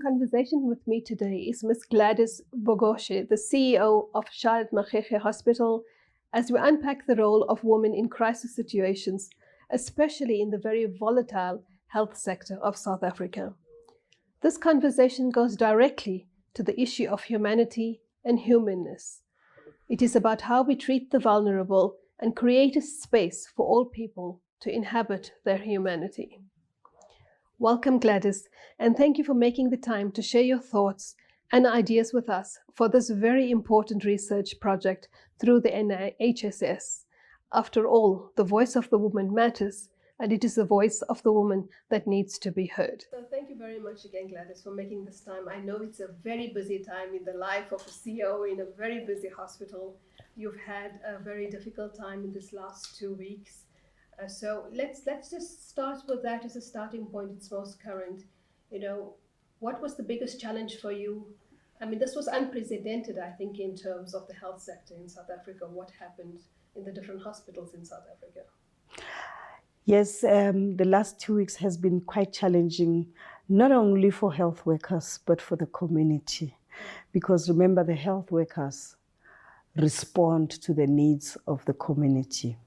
conversation with me today is Ms. Gladys Bogoshi, the CEO of Charlotte Maxeke Hospital, as we unpack the role of women in crisis situations, especially in the very volatile health sector of South Africa. This conversation goes directly to the issue of humanity and humanness. It is about how we treat the vulnerable and create a space for all people to inhabit their humanity. Welcome, Gladys, and thank you for making the time to share your thoughts and ideas with us for this very important research project through the NIHSS. After all, the voice of the woman matters, and it is the voice of the woman that needs to be heard. So thank you very much again, Gladys, for making this time. I know it's a very busy time in the life of a CEO in a very busy hospital. You've had a very difficult time in this last 2 weeks. So let's just start with that as a starting point. It's most current. What was the biggest challenge for you? I mean, this was unprecedented, I think, in terms of the health sector in South Africa. What happened in the different hospitals in South Africa? Yes, the last 2 weeks has been quite challenging, not only for health workers, but for the community. Because remember, the health workers respond to the needs of the community.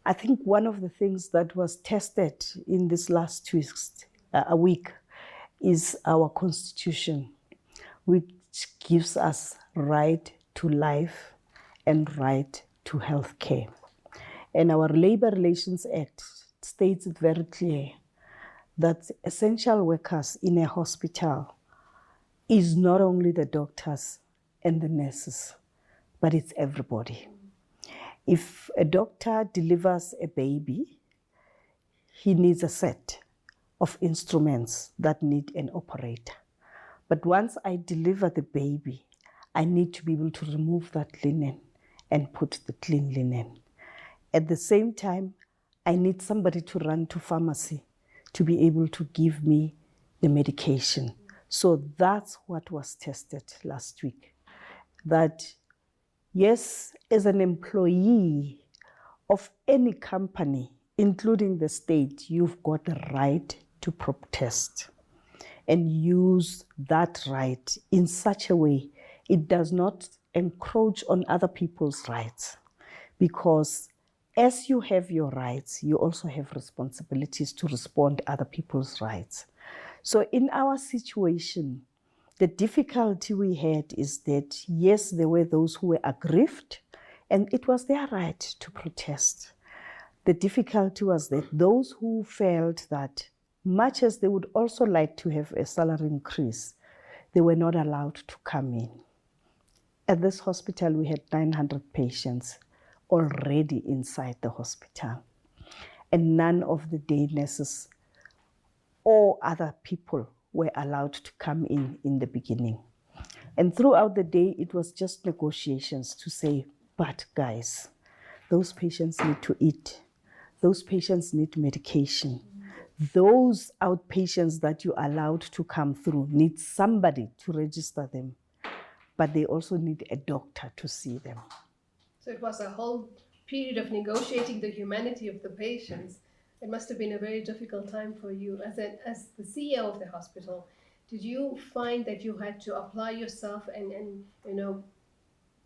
I think one of the things that was tested in this last week is our constitution, which gives us right to life and right to health care. And our Labor Relations Act states it very clear that essential workers in a hospital is not only the doctors and the nurses, but it's everybody. If a doctor delivers a baby, he needs a set of instruments that need an operator. But once I deliver the baby, I need to be able to remove that linen and put the clean linen. At the same time, I need somebody to run to pharmacy to be able to give me the medication. So that's what was tested last week. That yes, as an employee of any company, including the state, you've got the right to protest and use that right in such a way it does not encroach on other people's rights. Because as you have your rights, you also have responsibilities to respond to other people's rights. So in our situation, the difficulty we had is that, yes, there were those who were aggrieved, and it was their right to protest. The difficulty was that those who felt that, much as they would also like to have a salary increase, they were not allowed to come in. At this hospital, we had 900 patients already inside the hospital, and none of the day nurses or other people were allowed to come in the beginning. And throughout the day, it was just negotiations to say, but guys, those patients need to eat. Those patients need medication. Those outpatients that you allowed to come through need somebody to register them, but they also need a doctor to see them. So it was a whole period of negotiating the humanity of the patients. It must have been a very difficult time for you. As the CEO of the hospital, did you find that you had to apply yourself and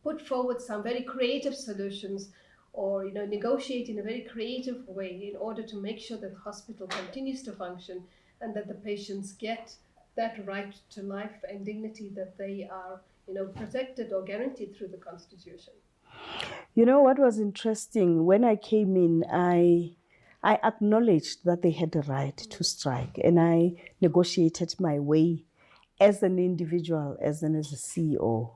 put forward some very creative solutions, or negotiate in a very creative way in order to make sure that the hospital continues to function and that the patients get that right to life and dignity that they are protected or guaranteed through the Constitution? You know what was interesting? When I came in, I acknowledged that they had a right to strike, and I negotiated my way as an individual, as a CEO,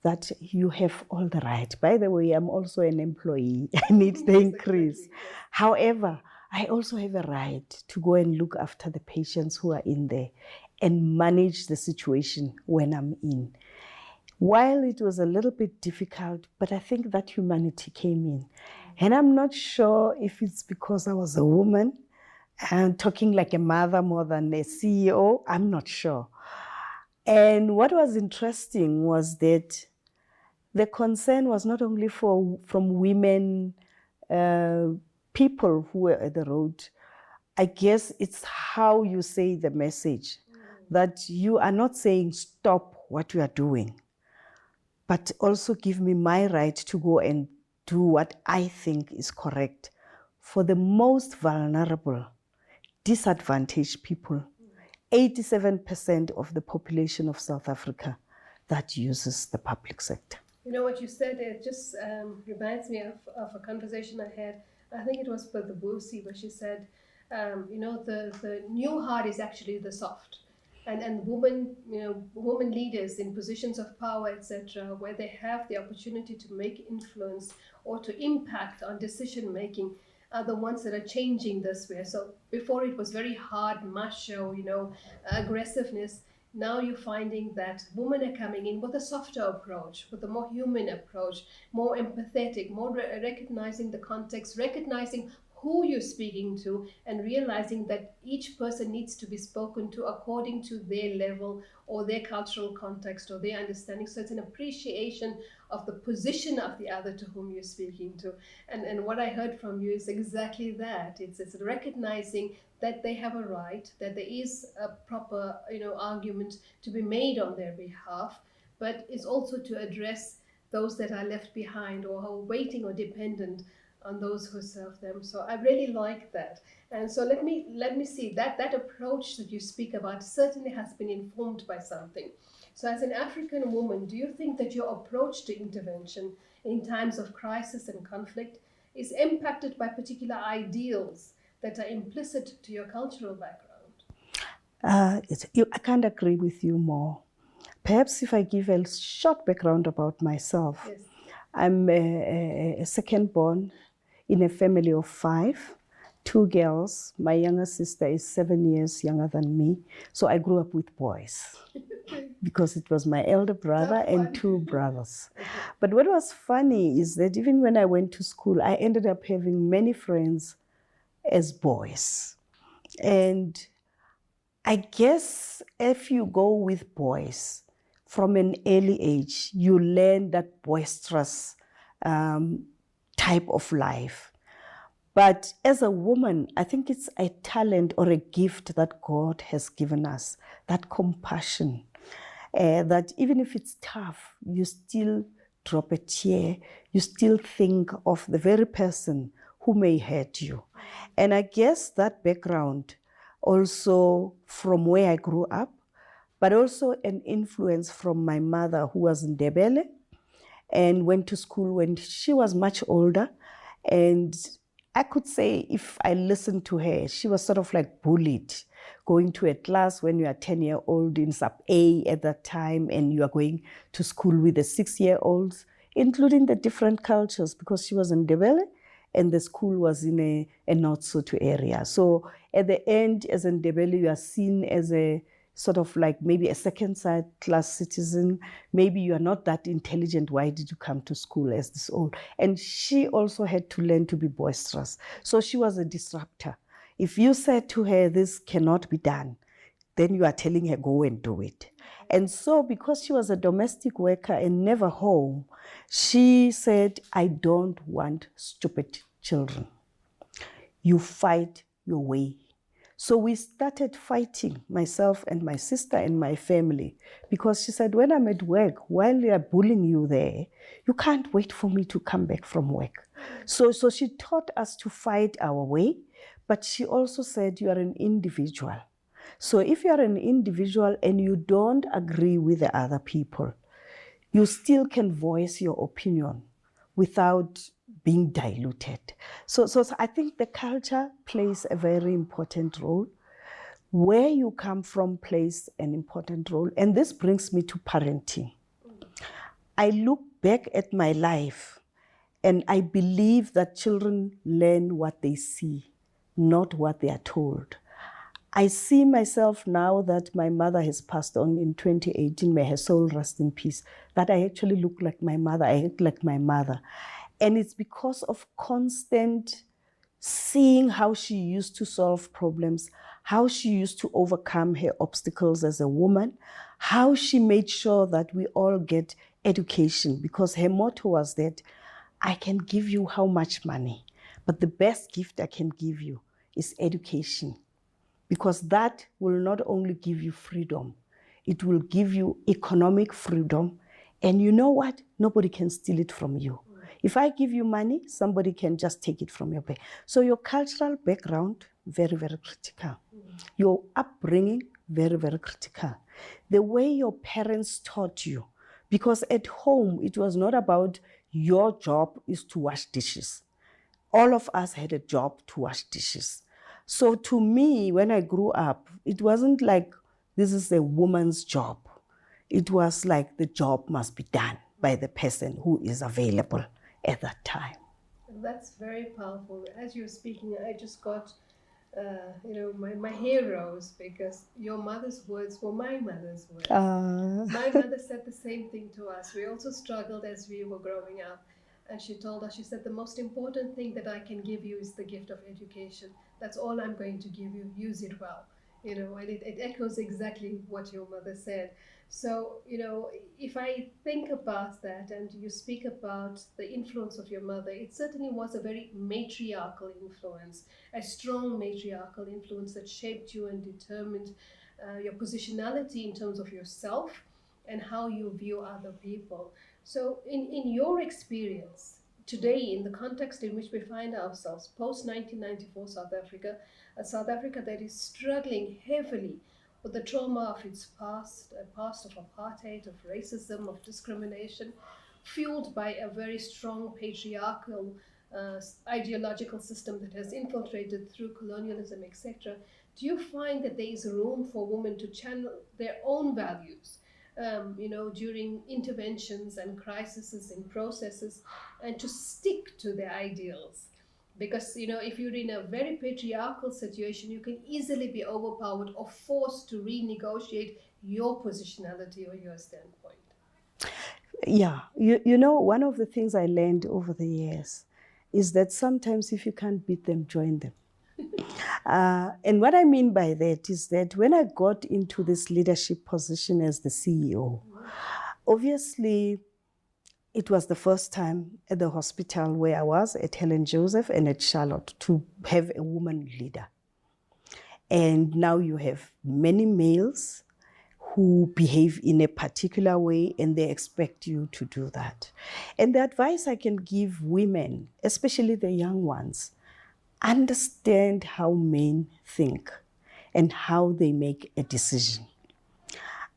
that you have all the right. By the way, I'm also an employee. I need the increase. However, I also have a right to go and look after the patients who are in there and manage the situation when I'm in. While it was a little bit difficult, but I think that humanity came in. And I'm not sure if it's because I was a woman and talking like a mother more than a CEO. I'm not sure. And what was interesting was that the concern was not only from women, people who were at the road. I guess it's how you say the message that you are not saying stop what you are doing, but also give me my right to go and do what I think is correct for the most vulnerable, disadvantaged people. 87% of the population of South Africa that uses the public sector. You know what you said, it just reminds me of a conversation I had. I think it was with the Bogoshi, where she said, the new hard is actually the soft. And women, women leaders in positions of power, etc., where they have the opportunity to make influence or to impact on decision making, are the ones that are changing this way. So before it was very hard, macho, aggressiveness. Now you're finding that women are coming in with a softer approach, with a more human approach, more empathetic, more recognizing the context, recognizing who you're speaking to, and realizing that each person needs to be spoken to according to their level or their cultural context or their understanding. So it's an appreciation of the position of the other to whom you're speaking to. And what I heard from you is exactly that. It's recognizing that they have a right, that there is a proper argument to be made on their behalf, but it's also to address those that are left behind or who are waiting or dependent on those who serve them. So I really like that. And so let me see that approach that you speak about certainly has been informed by something. So as an African woman, do you think that your approach to intervention in times of crisis and conflict is impacted by particular ideals that are implicit to your cultural background? I can't agree with you more. Perhaps if I give a short background about myself. Yes. I'm a second born in a family of 5, 2 girls. My younger sister is 7 years younger than me. So I grew up with boys because it was my elder brother and 2 brothers. Okay. But what was funny is that even when I went to school, I ended up having many friends as boys. And I guess if you go with boys from an early age, you learn that boisterous type of life. But as a woman, I think it's a talent or a gift that God has given us, that compassion, that even if it's tough, you still drop a tear, you still think of the very person who may hurt you. And I guess that background also from where I grew up, but also an influence from my mother who was in Ndebele and went to school when she was much older. And I could say if I listened to her, she was sort of like bullied, going to a class when you are 10-year-old in sub A at that time, and you are going to school with the 6-year-olds, including the different cultures, because she was in Ndebele and the school was in a North Soto area. So at the end, as in Ndebele, you are seen as a sort of like maybe a second class citizen. Maybe you are not that intelligent. Why did you come to school as this old? And she also had to learn to be boisterous. So she was a disruptor. If you said to her, this cannot be done, then you are telling her, go and do it. And so because she was a domestic worker and never home, she said, I don't want stupid children. You fight your way. So we started fighting, myself and my sister and my family, because she said, when I'm at work, while they are bullying you there, you can't wait for me to come back from work. So she taught us to fight our way, but she also said, you are an individual. So if you are an individual and you don't agree with the other people, you still can voice your opinion without being diluted. So I think the culture plays a very important role. Where you come from plays an important role. And this brings me to parenting. I look back at my life and I believe that children learn what they see, not what they are told. I see myself now that my mother has passed on in 2018, may her soul rest in peace, that I actually look like my mother, I act like my mother. And it's because of constant seeing how she used to solve problems, how she used to overcome her obstacles as a woman, how she made sure that we all get education, because her motto was that I can give you how much money, but the best gift I can give you is education. because that will not only give you freedom, it will give you economic freedom. And you know what? Nobody can steal it from you. If I give you money, somebody can just take it from your bank. So your cultural background, very, very critical. Your upbringing, very, very critical. The way your parents taught you, because at home, it was not about your job is to wash dishes. All of us had a job to wash dishes. So to me, when I grew up, it wasn't like this is a woman's job. It was like the job must be done by the person who is available at that time. That's very powerful. As you're speaking, I just got, my hair rose because your mother's words were my mother's words. My mother said the same thing to us. We also struggled as we were growing up. And she told us, she said, the most important thing that I can give you is the gift of education. That's all I'm going to give you. Use it well. And it echoes exactly what your mother said. So, if I think about that and you speak about the influence of your mother, it certainly was a very matriarchal influence, a strong matriarchal influence that shaped you and determined your positionality in terms of yourself and how you view other people. So, in your experience, today, in the context in which we find ourselves, post 1994 South Africa, a South Africa that is struggling heavily with the trauma of its past, a past of apartheid, of racism, of discrimination, fueled by a very strong patriarchal ideological system that has infiltrated through colonialism, etc. Do you find that there is room for women to channel their own values, during interventions and crises and processes, and to stick to their ideals? Because, if you're in a very patriarchal situation, you can easily be overpowered or forced to renegotiate your positionality or your standpoint. Yeah, one of the things I learned over the years is that sometimes if you can't beat them, join them. And what I mean by that is that when I got into this leadership position as the CEO, obviously it was the first time at the hospital where I was, at Helen Joseph and at Charlotte, to have a woman leader. And now you have many males who behave in a particular way and they expect you to do that. And the advice I can give women, especially the young ones, understand how men think and how they make a decision.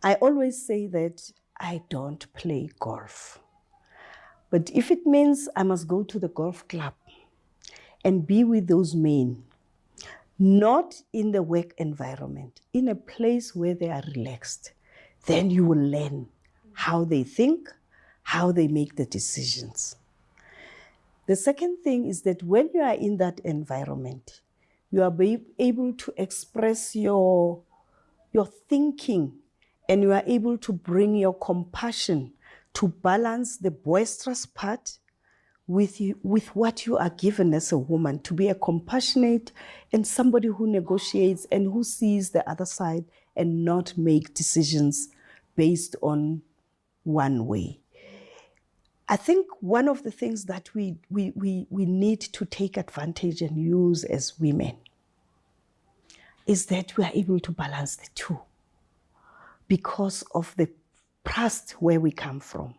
I always say that I don't play golf. But if it means I must go to the golf club and be with those men, not in the work environment, in a place where they are relaxed, then you will learn how they think, how they make the decisions. The second thing is that when you are in that environment, you are able to express your thinking, and you are able to bring your compassion to balance the boisterous part with what you are given as a woman, to be a compassionate and somebody who negotiates and who sees the other side and not make decisions based on one way. I think one of the things that we need to take advantage and use as women is that we are able to balance the two because of the past where we come from.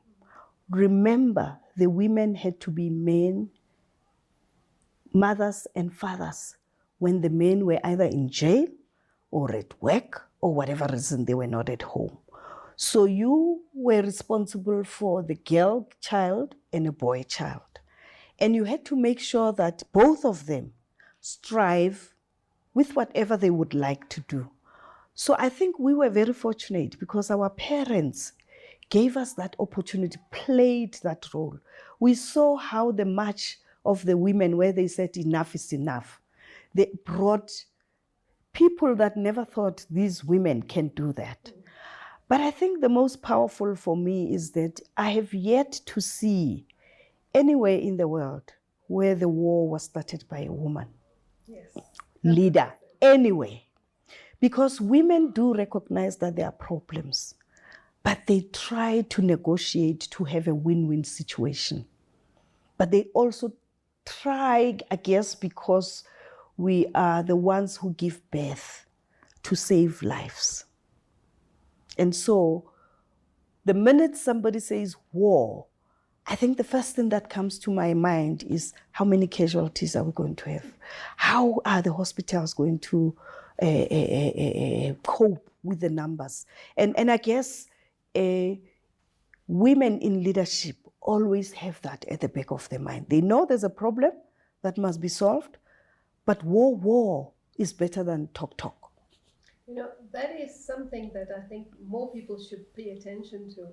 Remember, the women had to be men, mothers and fathers when the men were either in jail or at work or whatever reason they were not at home. So you were responsible for the girl child and a boy child. And you had to make sure that both of them strive with whatever they would like to do. So I think we were very fortunate because our parents gave us that opportunity, played that role. We saw how the march of the women, where they said enough is enough, they brought people that never thought these women can do that. But I think the most powerful for me is that I have yet to see anywhere in the world where the war was started by a woman. Yes. Leader, anyway. Because women do recognize that there are problems, but they try to negotiate to have a win-win situation. But they also try, I guess, because we are the ones who give birth to save lives. And so the minute somebody says war, I think the first thing that comes to my mind is how many casualties are we going to have? How are the hospitals going to cope with the numbers? And I guess women in leadership always have that at the back of their mind. They know there's a problem that must be solved, but war is better than talk. You know, that is something that I think more people should pay attention to,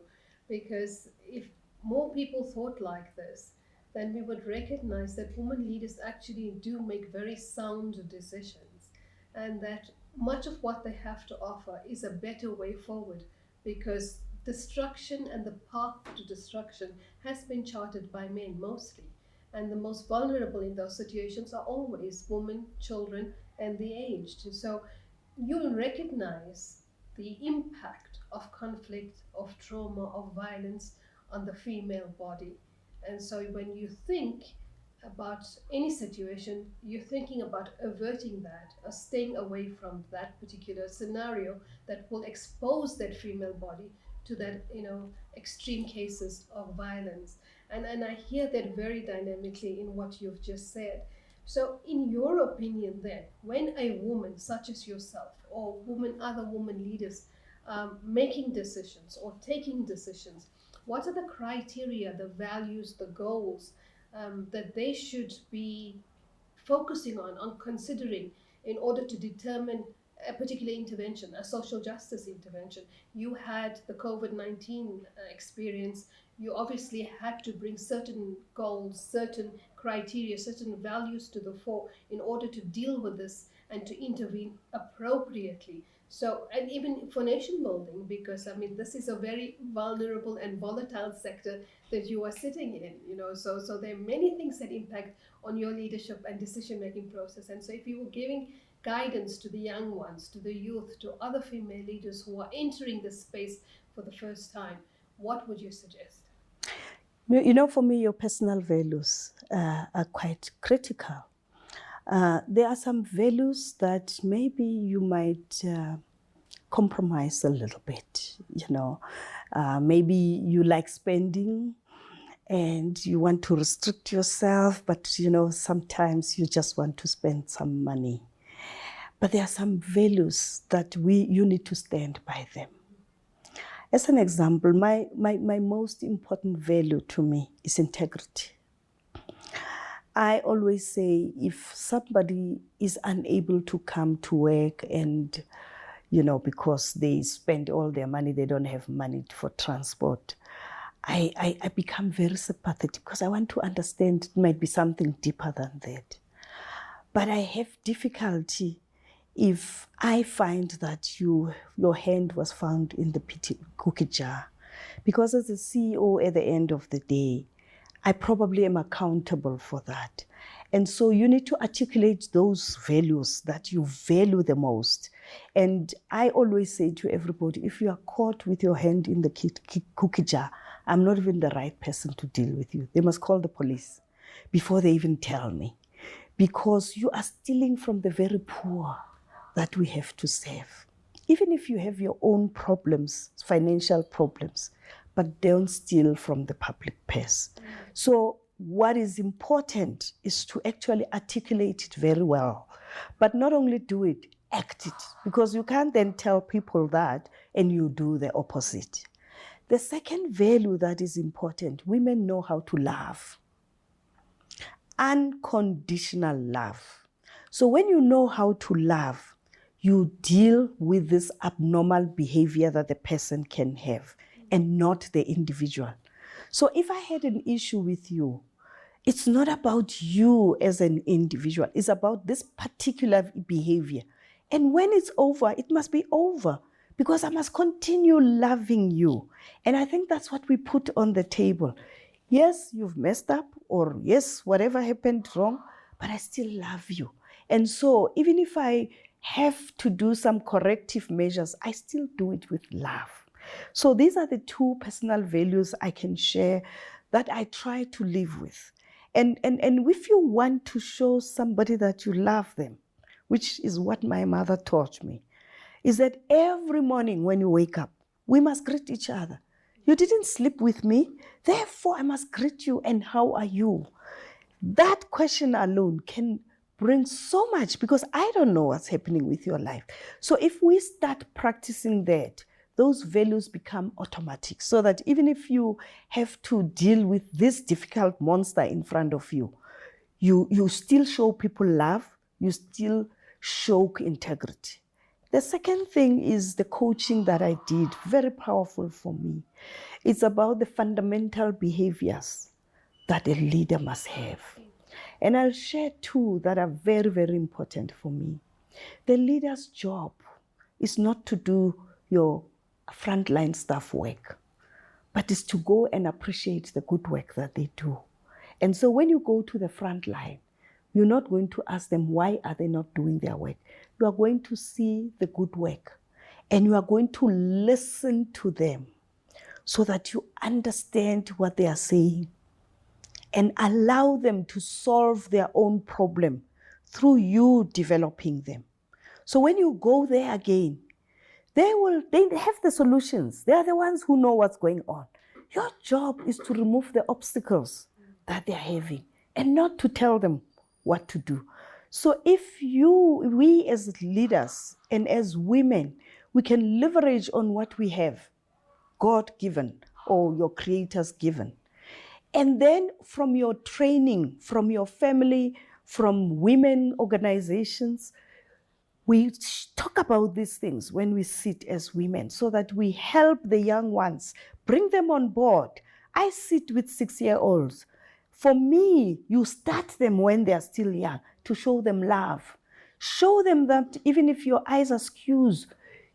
because if more people thought like this, then we would recognize that women leaders actually do make very sound decisions, and that much of what they have to offer is a better way forward, because destruction and the path to destruction has been charted by men mostly. And the most vulnerable in those situations are always women, children, and the aged. So you'll recognize the impact of conflict, of trauma, of violence on the female body. And so when you think about any situation, you're thinking about averting that or staying away from that particular scenario that will expose that female body to that, extreme cases of violence. And I hear that very dynamically in what you've just said. So, in your opinion, then, when a woman such as yourself or other women leaders making decisions or taking decisions, what are the criteria, the values, the goals that they should be focusing on considering in order to determine a particular intervention, a social justice intervention? You had the COVID-19 experience. You obviously had to bring certain goals, certain criteria, certain values to the fore in order to deal with this and to intervene appropriately. So, and even for nation building, because I mean, this is a very vulnerable and volatile sector that you are sitting in, so there are many things that impact on your leadership and decision-making process. And so if you were giving guidance to the young ones, to the youth, to other female leaders who are entering this space for the first time, what would you suggest? For me, your personal values are quite critical. There are some values that maybe you might compromise a little bit, maybe you like spending and you want to restrict yourself, but sometimes you just want to spend some money. But there are some values that you need to stand by them. As an example, my most important value to me is integrity. I always say if somebody is unable to come to work and, because they spend all their money, they don't have money for transport, I become very sympathetic because I want to understand it might be something deeper than that. But I have difficulty if I find that your hand was found in the cookie jar. Because as a CEO at the end of the day, I probably am accountable for that. And so you need to articulate those values that you value the most. And I always say to everybody, if you are caught with your hand in the cookie jar, I'm not even the right person to deal with you. They must call the police before they even tell me. Because you are stealing from the very poor that we have to save. Even if you have your own problems, financial problems, but don't steal from the public purse. So what is important is to actually articulate it very well, but not only do it, act it, because you can't then tell people that and you do the opposite. The second value that is important, women know how to love. Unconditional love. So when you know how to love, you deal with this abnormal behavior that the person can have and not the individual. So if I had an issue with you, it's not about you as an individual. It's about this particular behavior. And when it's over, it must be over because I must continue loving you. And I think that's what we put on the table. Yes, you've messed up, or yes, whatever happened wrong, but I still love you. And so even if I have to do some corrective measures, I still do it with love. So these are the two personal values I can share that I try to live with. And if you want to show somebody that you love them, which is what my mother taught me, is that every morning when you wake up, we must greet each other. You didn't sleep with me, therefore I must greet you, and how are you? That question alone can bring so much, because I don't know what's happening with your life. So if we start practicing that, those values become automatic, so that even if you have to deal with this difficult monster in front of you, you still show people love, you still show integrity. The second thing is the coaching that I did, very powerful for me. It's about the fundamental behaviors that a leader must have. And I'll share two that are very, very important for me. The leader's job is not to do your frontline staff work, but is to go and appreciate the good work that they do. And so when you go to the front line, you're not going to ask them why are they not doing their work. You are going to see the good work, and you are going to listen to them so that you understand what they are saying and allow them to solve their own problem through you developing them. So when you go there again, they have the solutions. They are the ones who know what's going on. Your job is to remove the obstacles that they're having and not to tell them what to do. So if we as leaders and as women, we can leverage on what we have, God given or your creators given. And then from your training, from your family, from women organizations, we talk about these things when we sit as women so that we help the young ones, bring them on board. I sit with 6-year-olds. For me, you start them when they are still young to show them love. Show them that even if your eyes are skewed,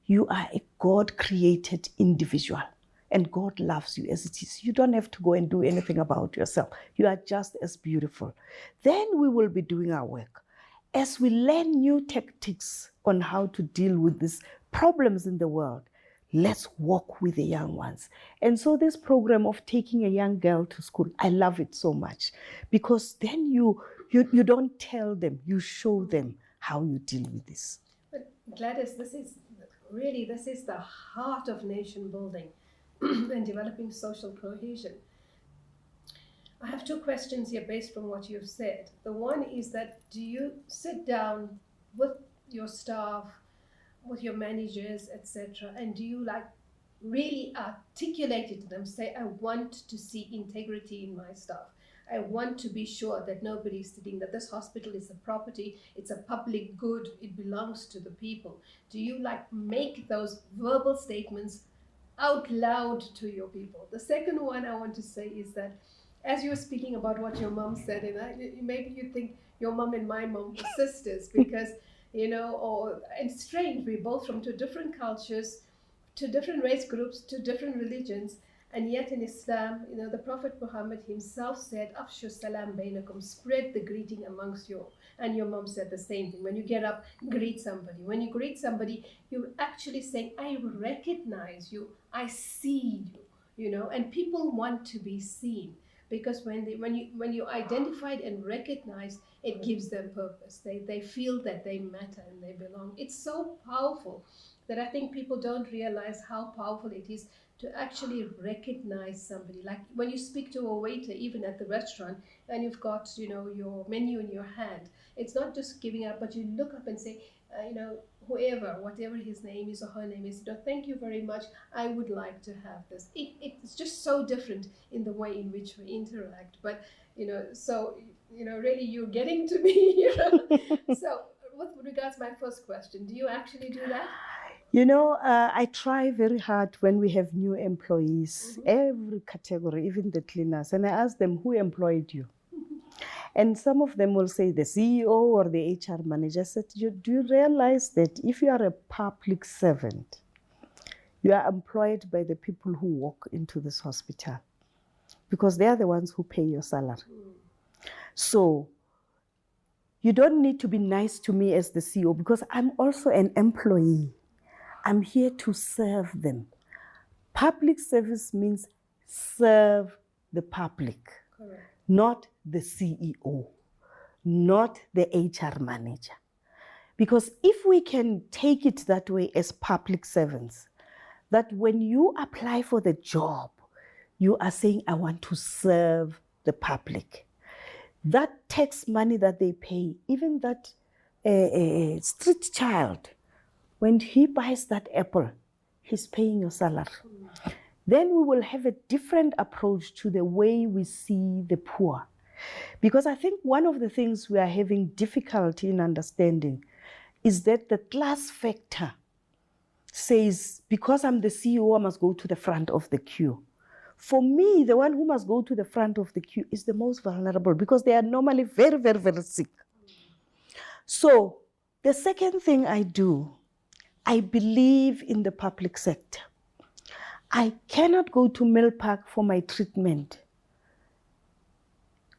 you are a God-created individual. And God loves you as it is. You don't have to go and do anything about yourself. You are just as beautiful. Then we will be doing our work. As we learn new tactics on how to deal with these problems in the world, let's walk with the young ones. And so this program of taking a young girl to school, I love it so much, because then you don't tell them, you show them how you deal with this. But Gladys, this is the heart of nation building and developing social cohesion. I have two questions here based on what you've said. The one is that, do you sit down with your staff, with your managers, etc., and do you really articulate it to them, say, I want to see integrity in my staff. I want to be sure that nobody's sitting, that this hospital is a property, it's a public good, it belongs to the people. Do you make those verbal statements out loud to your people? The second one I want to say is that, as you were speaking about what your mom said, and maybe you think your mom and my mom were sisters because, and strange, we're both from two different cultures, two different race groups, two different religions, and yet in Islam, the Prophet Muhammad himself said, Afshu salam bainakum, spread the greeting amongst you. And your mom said the same thing. When you get up, greet somebody. When you greet somebody, you're actually saying, I recognize you, I see you, and people want to be seen. Because when you identified and recognized, it gives them purpose. They feel that they matter and they belong. It's so powerful that I think people don't realize how powerful it is to actually recognize somebody. Like when you speak to a waiter, even at the restaurant, and you've got your menu in your hand, it's not just giving up, but you look up and say, whoever, whatever his name is or her name is, thank you very much, I would like to have this. It's just so different in the way in which we interact. But, really you're getting to me. So with regards to my first question, do you actually do that? I try very hard when we have new employees, every category, even the cleaners, and I ask them, who employed you? And some of them will say the CEO or the HR manager. I said, do you realize that if you are a public servant, you are employed by the people who walk into this hospital, because they are the ones who pay your salary. So you don't need to be nice to me as the CEO, because I'm also an employee. I'm here to serve them. Public service means serve the public. Correct. Not the CEO, not the HR manager. Because if we can take it that way as public servants, that when you apply for the job, you are saying, I want to serve the public. That tax money that they pay, even that street child, when he buys that apple, he's paying your salary. Then we will have a different approach to the way we see the poor. Because I think one of the things we are having difficulty in understanding is that the class factor says, because I'm the CEO, I must go to the front of the queue. For me, the one who must go to the front of the queue is the most vulnerable because they are normally very, very, very sick. So the second thing I do, I believe in the public sector. I cannot go to Mill Park for my treatment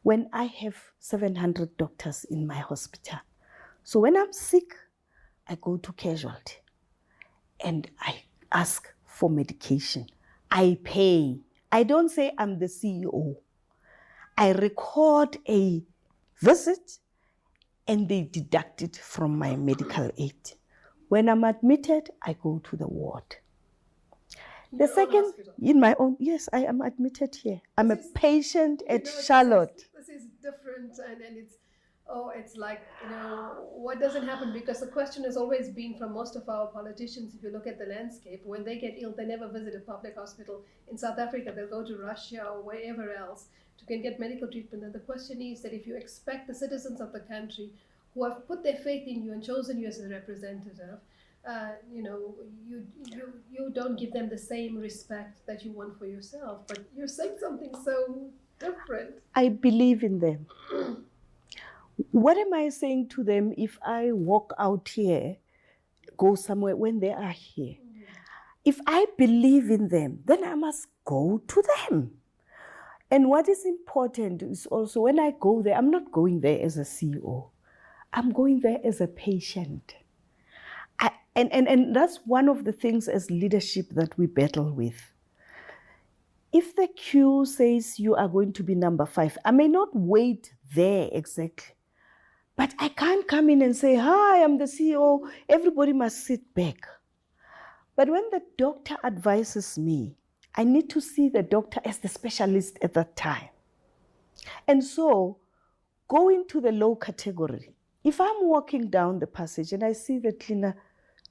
when I have 700 doctors in my hospital. So when I'm sick, I go to casualty and I ask for medication. I pay. I don't say I'm the CEO. I record a visit and they deduct it from my medical aid. When I'm admitted, I go to the ward. The second, in my own, yes, I am admitted here. I'm a patient at Charlotte. This is different, and it's like, what doesn't happen? Because the question has always been from most of our politicians, if you look at the landscape, when they get ill, they never visit a public hospital. In South Africa, they'll go to Russia or wherever else to get medical treatment. And the question is that if you expect the citizens of the country who have put their faith in you and chosen you as a representative, you don't give them the same respect that you want for yourself, but you're saying something so different. I believe in them. What am I saying to them if I walk out here, go somewhere when they are here? If I believe in them, then I must go to them. And what is important is also when I go there, I'm not going there as a CEO. I'm going there as a patient. And that's one of the things as leadership that we battle with. If the queue says you are going to be number 5, I may not wait there exactly, but I can't come in and say, hi, I'm the CEO, everybody must sit back. But when the doctor advises me, I need to see the doctor as the specialist at that time. And so, going to the low category, if I'm walking down the passage and I see the cleaner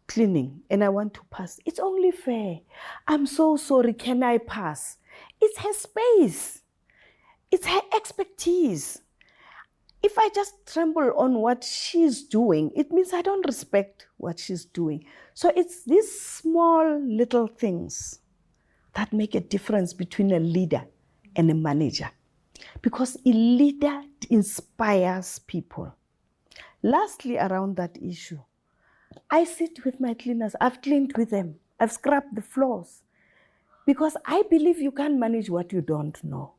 cleaning and I want to pass, it's only fair. I'm so sorry, can I pass? It's her space. It's her expertise. If I just tremble on what she's doing, it means I don't respect what she's doing. So it's these small little things that make a difference between a leader and a manager. Because a leader inspires people. Lastly, around that issue, I sit with my cleaners. I've cleaned with them. I've scrubbed the floors. Because I believe you can't manage what you don't know.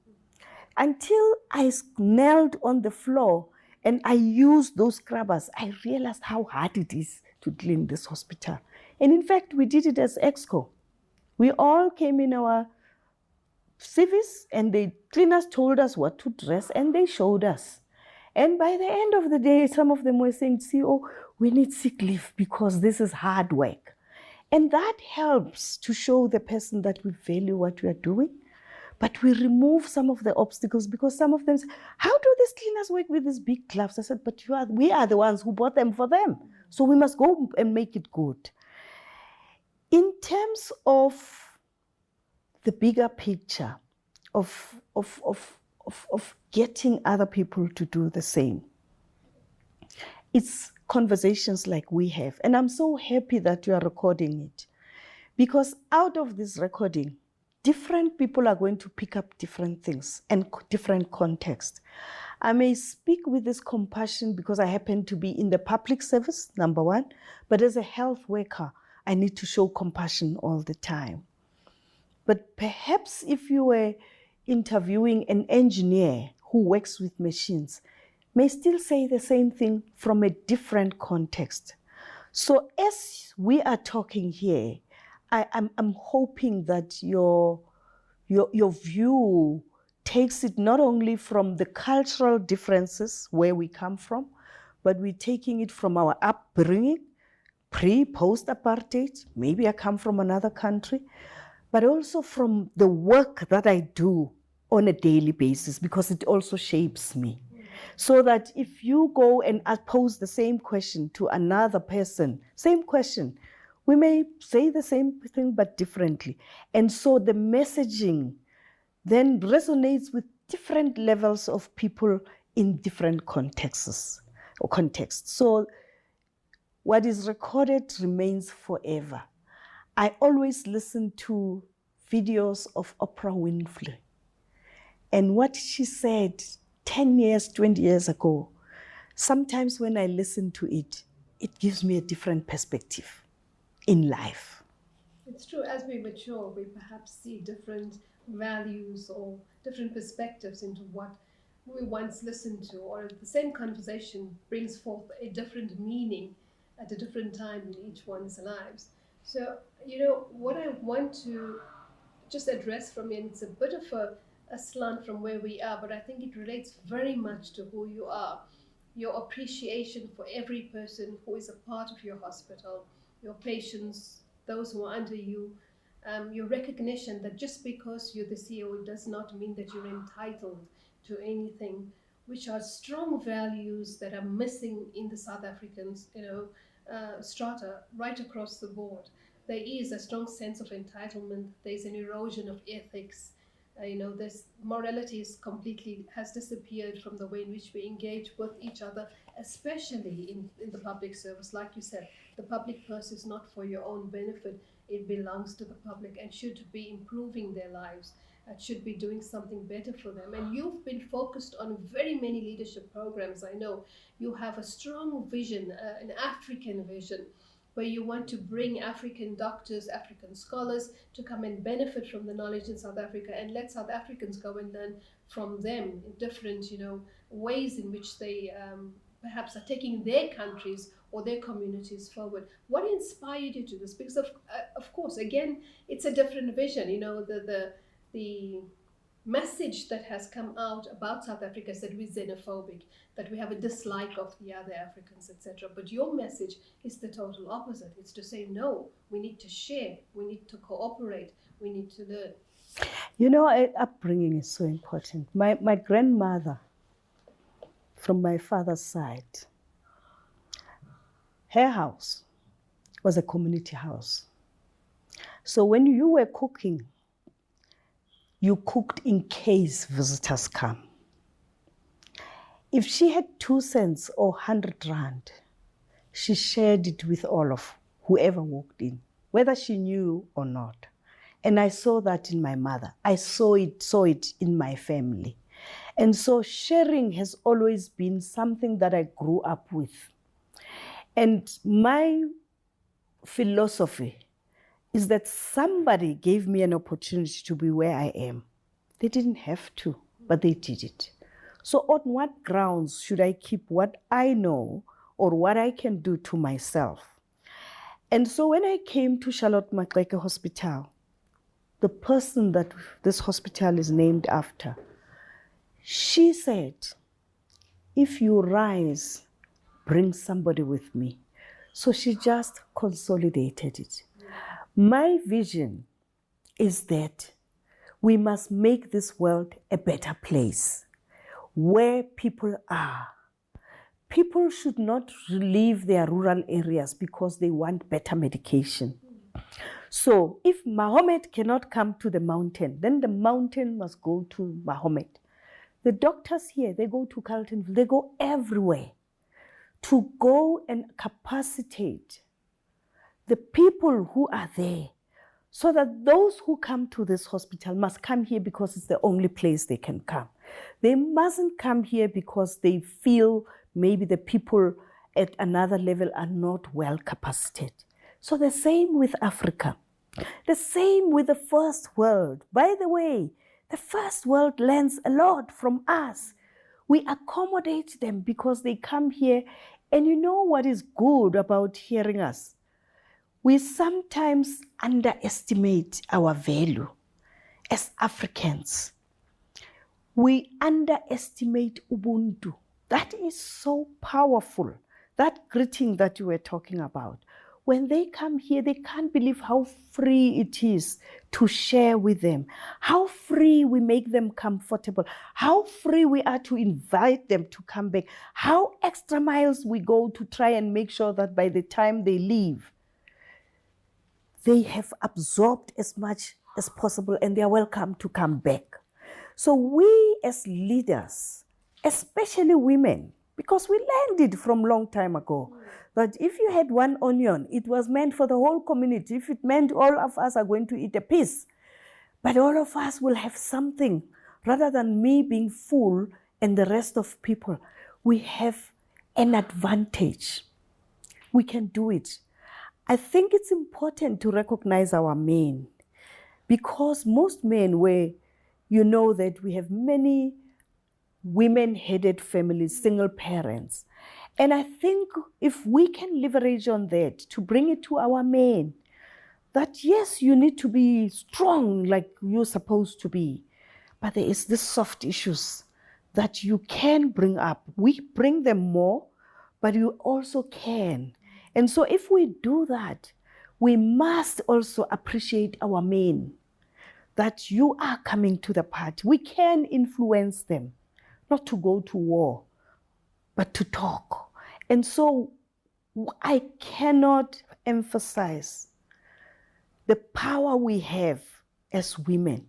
Until I knelt on the floor and I used those scrubbers, I realized how hard it is to clean this hospital. And in fact, we did it as EXCO. We all came in our civis and the cleaners told us what to dress and they showed us. And by the end of the day, some of them were saying, CEO, we need sick leave because this is hard work. And that helps to show the person that we value what we are doing, but we remove some of the obstacles because some of them say, how do these cleaners work with these big gloves? I said, but we are the ones who bought them for them. So we must go and make it good. In terms of the bigger picture of getting other people to do the same, it's conversations like we have. And I'm so happy that you are recording it. Because out of this recording, different people are going to pick up different things and different contexts. I may speak with this compassion because I happen to be in the public service, number one, but as a health worker, I need to show compassion all the time. But perhaps if you were interviewing an engineer who works with machines, may still say the same thing from a different context. So as we are talking here, I'm hoping that your view takes it not only from the cultural differences where we come from, but we're taking it from our upbringing, post-apartheid. Maybe I come from another country, but also from the work that I do on a daily basis, because it also shapes me. So that if you go and pose the same question to another person, same question, we may say the same thing but differently. And so the messaging then resonates with different levels of people in different contexts. So what is recorded remains forever. I always listen to videos of Oprah Winfrey. And what she said 10 years, 20 years ago, sometimes when I listen to it, it gives me a different perspective in life. It's true, as we mature, we perhaps see different values or different perspectives into what we once listened to, or the same conversation brings forth a different meaning at a different time in each one's lives. So, what I want to just address from you, and it's a bit of a slant from where we are, but I think it relates very much to who you are. Your appreciation for every person who is a part of your hospital, your patients, those who are under you, your recognition that just because you're the CEO does not mean that you're entitled to anything, which are strong values that are missing in the South Africans, strata right across the board. There is a strong sense of entitlement. There's an erosion of ethics. This morality has disappeared from the way in which we engage with each other, especially in the public service. Like you said, the public purse is not for your own benefit. It belongs to the public and should be improving their lives. It should be doing something better for them. And you've been focused on very many leadership programs. I know you have a strong vision, an African vision, where you want to bring African doctors, African scholars to come and benefit from the knowledge in South Africa, and let South Africans go and learn from them in different, ways in which they perhaps are taking their countries or their communities forward. What inspired you to this? Because of course, again, it's a different vision. The message that has come out about South Africa is that we're xenophobic, that we have a dislike of the other Africans, etc. But your message is the total opposite. It's to say, no, we need to share, we need to cooperate, we need to learn. Upbringing is so important. My grandmother, from my father's side, her house was a community house. So when you were cooking, you cooked in case visitors come. If she had 2 cents or 100 rand, she shared it with all of whoever walked in, whether she knew or not. And I saw that in my mother. I saw it in my family. And so sharing has always been something that I grew up with. And my philosophy is that somebody gave me an opportunity to be where I am. They didn't have to, but they did it. So on what grounds should I keep what I know or what I can do to myself? And so when I came to Charlotte Maxeke Hospital, the person that this hospital is named after, she said, if you rise, bring somebody with me. So she just consolidated it. My vision is that we must make this world a better place where people are. People should not leave their rural areas because they want better medication. So if Mahomet cannot come to the mountain, then the mountain must go to Mahomet. The doctors here, they go to Carletonville, they go everywhere to go and capacitate the people who are there, so that those who come to this hospital must come here because it's the only place they can come. They mustn't come here because they feel maybe the people at another level are not well capacitated. So the same with Africa. The same with the first world. By the way, the first world learns a lot from us. We accommodate them because they come here. And you know what is good about hearing us? We sometimes underestimate our value as Africans. We underestimate Ubuntu. That is so powerful. That greeting that you were talking about, when they come here, they can't believe how free it is to share with them, how free we make them comfortable, how free we are to invite them to come back, how extra miles we go to try and make sure that by the time they leave, they have absorbed as much as possible and they are welcome to come back. So we as leaders, especially women, because we learned it from a long time ago, that if you had one onion, it was meant for the whole community. If it meant all of us are going to eat a piece, but all of us will have something, rather than me being full and the rest of people, we have an advantage. We can do it. I think it's important to recognize our men, because most men you know that we have many women-headed families, single parents. And I think if we can leverage on that to bring it to our men, that yes, you need to be strong like you're supposed to be, but there is this soft issues that you can bring up. We bring them more, but you also can. And so if we do that, we must also appreciate our men, that you are coming to the party. We can influence them, not to go to war, but to talk. And so I cannot emphasize the power we have as women.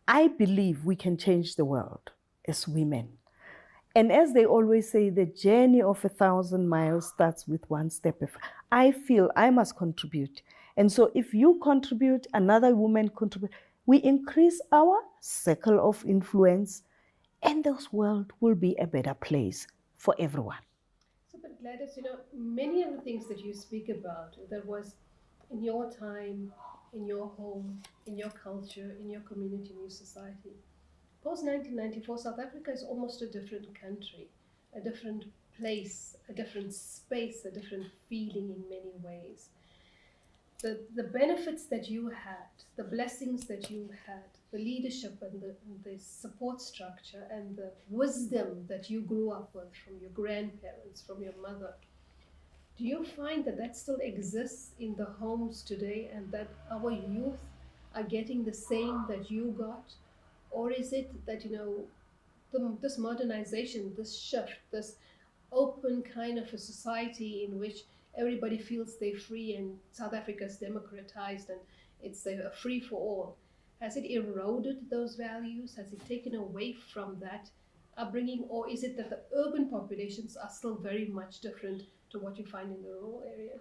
I believe we can change the world as women. And as they always say, the journey of 1,000 miles starts with one step. I feel I must contribute. And so if you contribute, another woman contribute, we increase our circle of influence, and this world will be a better place for everyone. So, but Gladys, many of the things that you speak about, that was in your time, in your home, in your culture, in your community, in your society. Post-1994, South Africa is almost a different country, a different place, a different space, a different feeling in many ways. The benefits that you had, the blessings that you had, the leadership and the support structure and the wisdom that you grew up with from your grandparents, from your mother, do you find that still exists in the homes today, and that our youth are getting the same that you got? Or is it that, this modernization, this shift, this open kind of a society in which everybody feels they're free and South Africa's democratized and it's a free for all, has it eroded those values? Has it taken away from that upbringing? Or is it that the urban populations are still very much different to what you find in the rural areas?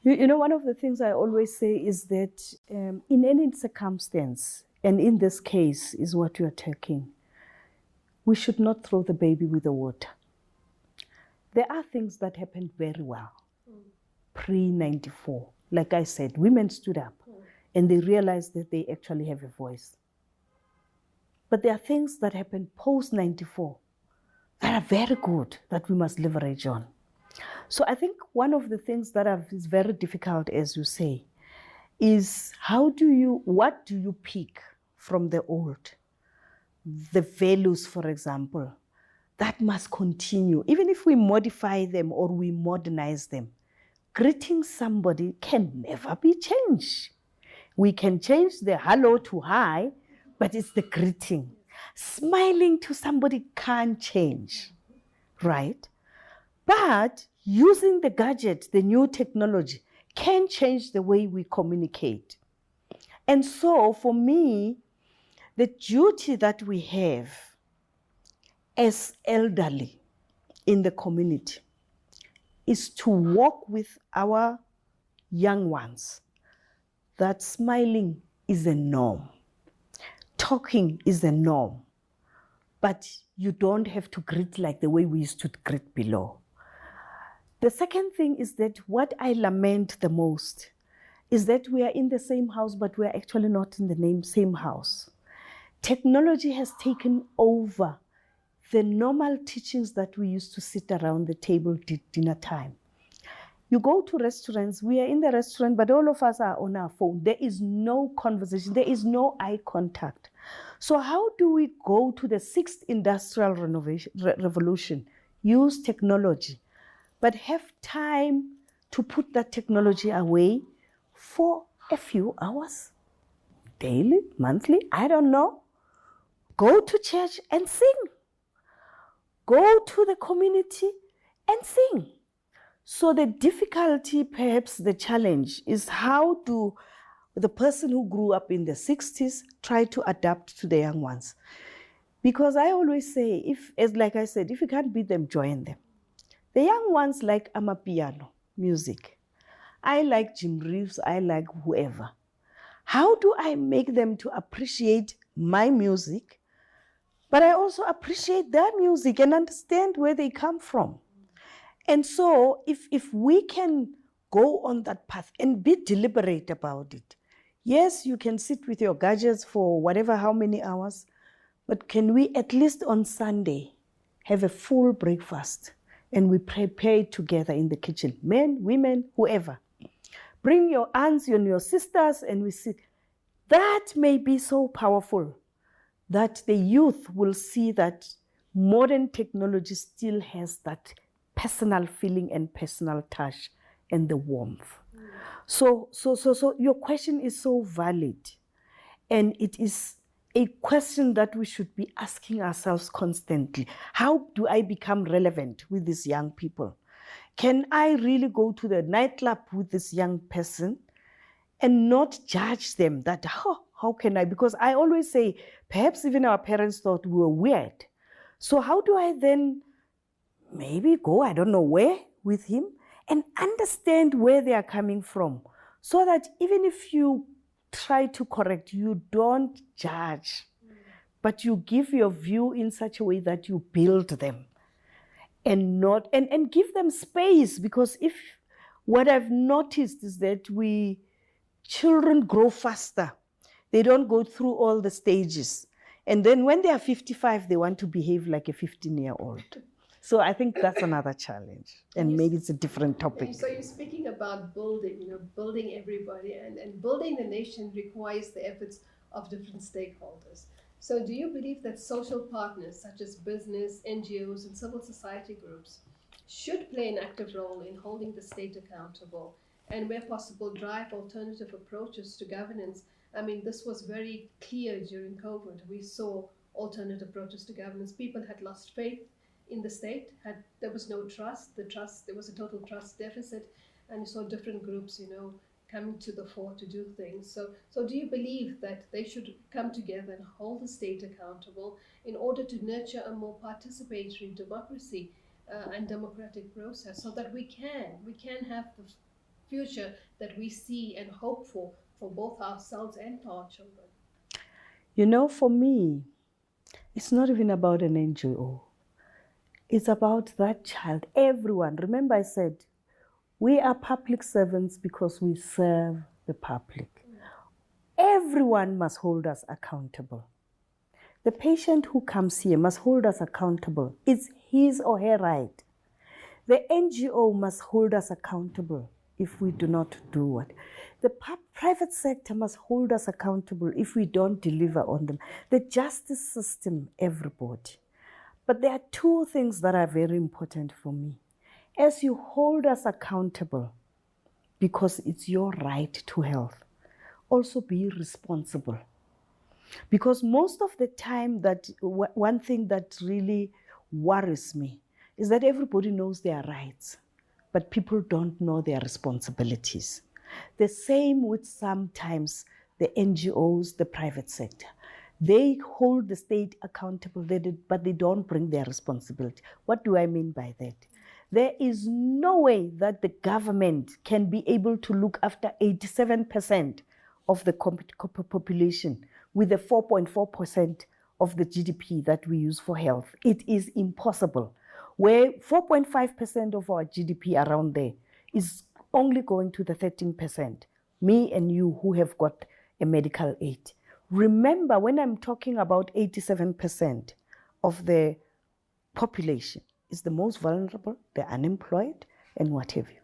One of the things I always say is that in any circumstance, and in this case is what you are taking, we should not throw the baby with the water. There are things that happened very well pre-94. Like I said, women stood up and they realized that they actually have a voice. But there are things that happened post-94 that are very good that we must leverage on. So I think one of the things that is very difficult, as you say, is what do you pick from the old? The values, for example, that must continue. Even if we modify them or we modernize them, greeting somebody can never be changed. We can change the hello to hi, but it's the greeting. Smiling to somebody can't change, right? But using the gadget, the new technology, can change the way we communicate. And so for me, the duty that we have as elderly in the community is to walk with our young ones that smiling is a norm, talking is a norm, but you don't have to greet like the way we used to greet below. The second thing is that what I lament the most is that we are in the same house, but we are actually not in the same house. Technology has taken over the normal teachings that we used to sit around the table dinner time. You go to restaurants, we are in the restaurant, but all of us are on our phone. There is no conversation, there is no eye contact. So how do we go to the 6th industrial revolution, use technology, but have time to put that technology away for a few hours, daily, monthly, I don't know. Go to church and sing. Go to the community and sing. So the difficulty, perhaps the challenge, is how do the person who grew up in the 60s try to adapt to the young ones. Because I always say, like I said, if you can't beat them, join them. The young ones like amapiano, music. I like Jim Reeves, I like whoever. How do I make them to appreciate my music, but I also appreciate their music and understand where they come from? And so if we can go on that path and be deliberate about it, yes, you can sit with your gadgets for whatever, how many hours, but can we at least on Sunday have a full breakfast and we prepare it together in the kitchen, men, women, whoever. Bring your aunts and your sisters and we sit. That may be so powerful that the youth will see that modern technology still has that personal feeling and personal touch and the warmth. So your question is so valid, and it is a question that we should be asking ourselves constantly. How do I become relevant with these young people? Can I really go to the nightclub with this young person and not judge them that, how can I? Because I always say, perhaps even our parents thought we were weird. So how do I then maybe go, I don't know where, with him and understand where they are coming from, so that even if you try to correct, you don't judge, but you give your view in such a way that you build them and not and give them space. Because if what I've noticed is that children grow faster. They don't go through all the stages. And then when they are 55, they want to behave like a 15-year-old. So I think that's another challenge, and maybe it's a different topic. So you're speaking about building, building everybody, and building the nation requires the efforts of different stakeholders. So do you believe that social partners such as business, NGOs, and civil society groups should play an active role in holding the state accountable and, where possible, drive alternative approaches to governance? I mean, this was very clear during COVID. We saw alternative approaches to governance. People had lost faith in the state, there was no trust. There was a total trust deficit, and you saw different groups, coming to the fore to do things. So do you believe that they should come together and hold the state accountable in order to nurture a more participatory democracy and democratic process, so that we can have the future that we see and hope for both ourselves and for our children? For me, it's not even about an NGO. It's about that child, everyone. Remember I said, we are public servants because we serve the public. Everyone must hold us accountable. The patient who comes here must hold us accountable. It's his or her right. The NGO must hold us accountable if we do not do what. The private sector must hold us accountable if we don't deliver on them. The justice system, everybody. But there are two things that are very important for me. As you hold us accountable, because it's your right to health, also be responsible. Because most of the time, one thing that really worries me is that everybody knows their rights, but people don't know their responsibilities. The same with sometimes the NGOs, the private sector. They hold the state accountable, but they don't bring their responsibility. What do I mean by that? There is no way that the government can be able to look after 87% of the population with the 4.4% of the GDP that we use for health. It is impossible. Where 4.5% of our GDP around there is only going to the 13%. Me and you who have got a medical aid. Remember, when I'm talking about 87% of the population is the most vulnerable, the unemployed, and what have you.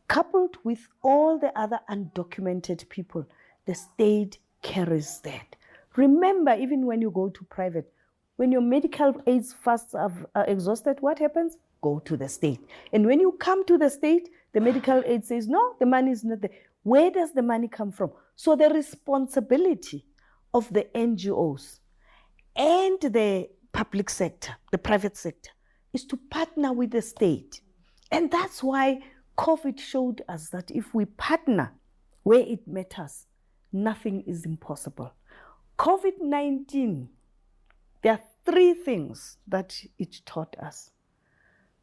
Coupled with all the other undocumented people, the state carries that. Remember, even when you go to private, when your medical aids funds are exhausted, what happens? go to the state. And when you come to the state, the medical aid says, no, the money is not there. Where does the money come from? So the responsibility of the NGOs and the public sector, the private sector, is to partner with the state. And that's why COVID showed us that if we partner where it matters, nothing is impossible. COVID-19, there are three things that it taught us.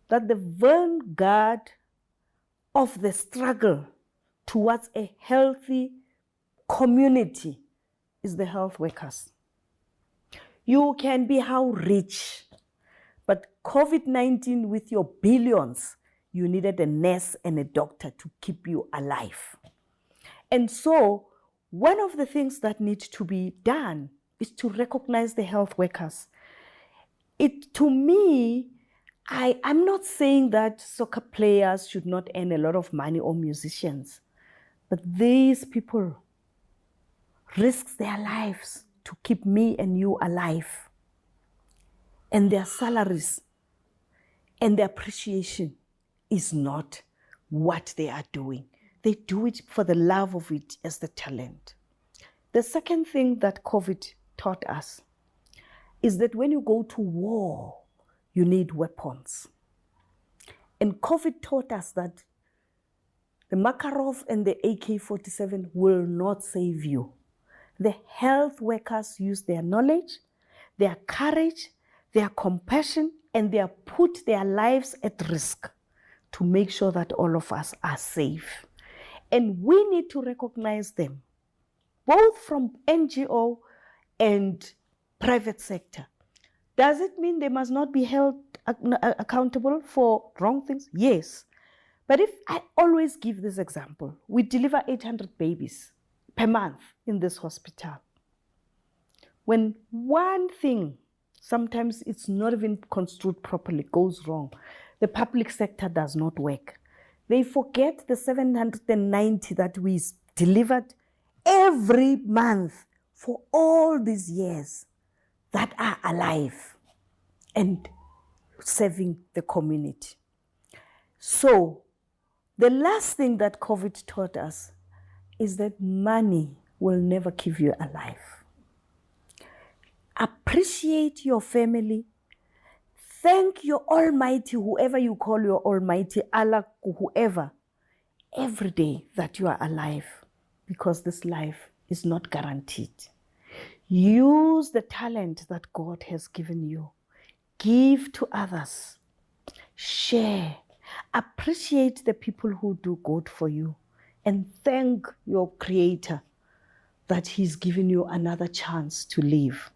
That the vanguard of the struggle towards a healthy community is the health workers. You can be how rich, but COVID-19 with your billions, you needed a nurse and a doctor to keep you alive. And so one of the things that needs to be done is to recognize the health workers. To me, I'm not saying that soccer players should not earn a lot of money or musicians, but these people risk their lives to keep me and you alive. And their salaries and their appreciation is not what they are doing. They do it for the love of it as the talent. The second thing that COVID taught us is that when you go to war, you need weapons. And COVID taught us that the Makarov and the AK-47 will not save you. The health workers use their knowledge, their courage, their compassion, and they have put their lives at risk to make sure that all of us are safe. And we need to recognize them, both from NGO and private sector. Does it mean they must not be held accountable for wrong things? Yes. But if I always give this example, we deliver 800 babies per month in this hospital. When one thing, sometimes it's not even construed properly, goes wrong, the public sector does not work. They forget the 790 that we delivered every month for all these years that are alive and serving the community. So the last thing that COVID taught us is that money will never keep you alive. Appreciate your family. Thank your Almighty, whoever you call your Almighty, Allah, whoever, every day that you are alive, because this life is not guaranteed. Use the talent that God has given you. Give to others. Share. Appreciate the people who do good for you. And thank your Creator that He's given you another chance to live.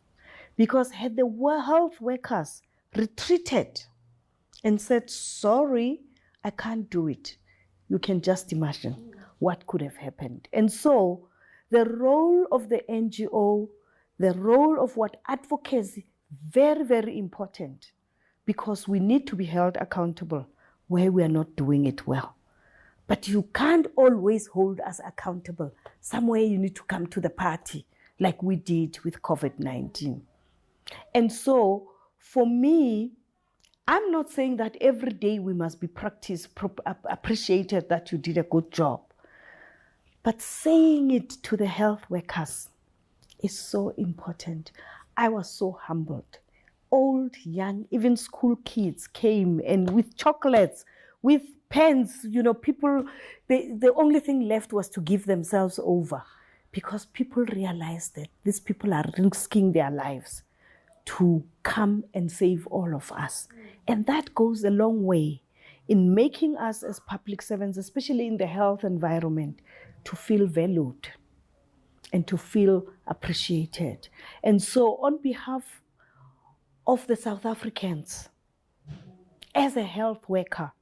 Because had the health workers retreated and said, sorry, I can't do it, you can just imagine what could have happened. And so the role of the NGO, the role of what advocacy, very, very important, because we need to be held accountable where we are not doing it well. But you can't always hold us accountable. Somewhere you need to come to the party like we did with COVID-19. And so for me, I'm not saying that every day we must be appreciated that you did a good job. But saying it to the health workers is so important. I was so humbled. Old, young, even school kids came and with chocolates, with pens, people, the only thing left was to give themselves over, because people realized that these people are risking their lives to come and save all of us. And that goes a long way in making us as public servants, especially in the health environment, to feel valued and to feel appreciated. And so on behalf of the South Africans, as a health worker,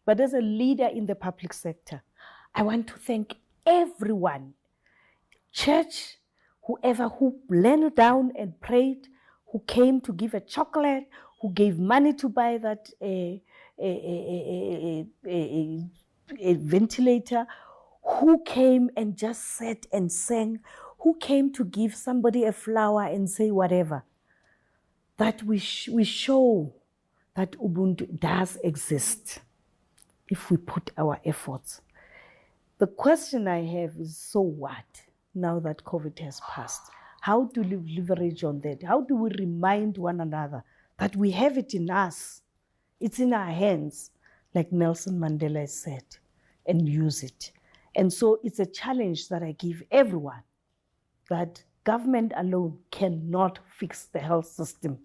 but as a leader in the public sector, I want to thank everyone, church, whoever who leaned down and prayed, who came to give a chocolate, who gave money to buy that a ventilator, who came and just sat and sang, who came to give somebody a flower and say whatever. That we show that Ubuntu does exist if we put our efforts. The question I have is, so what now that COVID has passed? How do we leverage on that? How do we remind one another that we have it in us? It's in our hands, like Nelson Mandela said, and use it. And so it's a challenge that I give everyone, that government alone cannot fix the health system.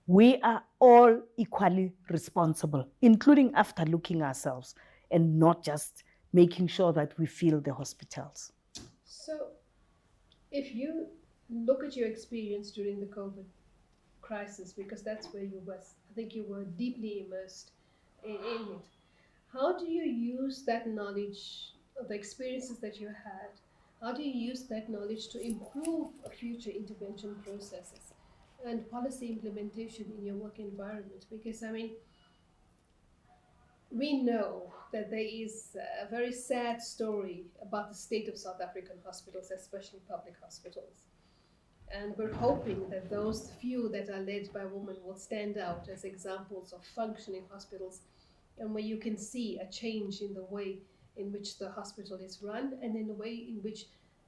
We are all equally responsible, including after looking ourselves and not just making sure that we fill the hospitals. So, if you look at your experience during the COVID crisis, because that's where you were, I think you were deeply immersed in it, how do you use that knowledge, the experiences that you had, how do you use that knowledge to improve future intervention processes and policy implementation in your work environment? Because, I mean, we know that there is a very sad story about the state of South African hospitals, especially public hospitals. And we're hoping that those few that are led by women will stand out as examples of functioning hospitals, and where you can see a change in the way in which the hospital is run and in the way in which,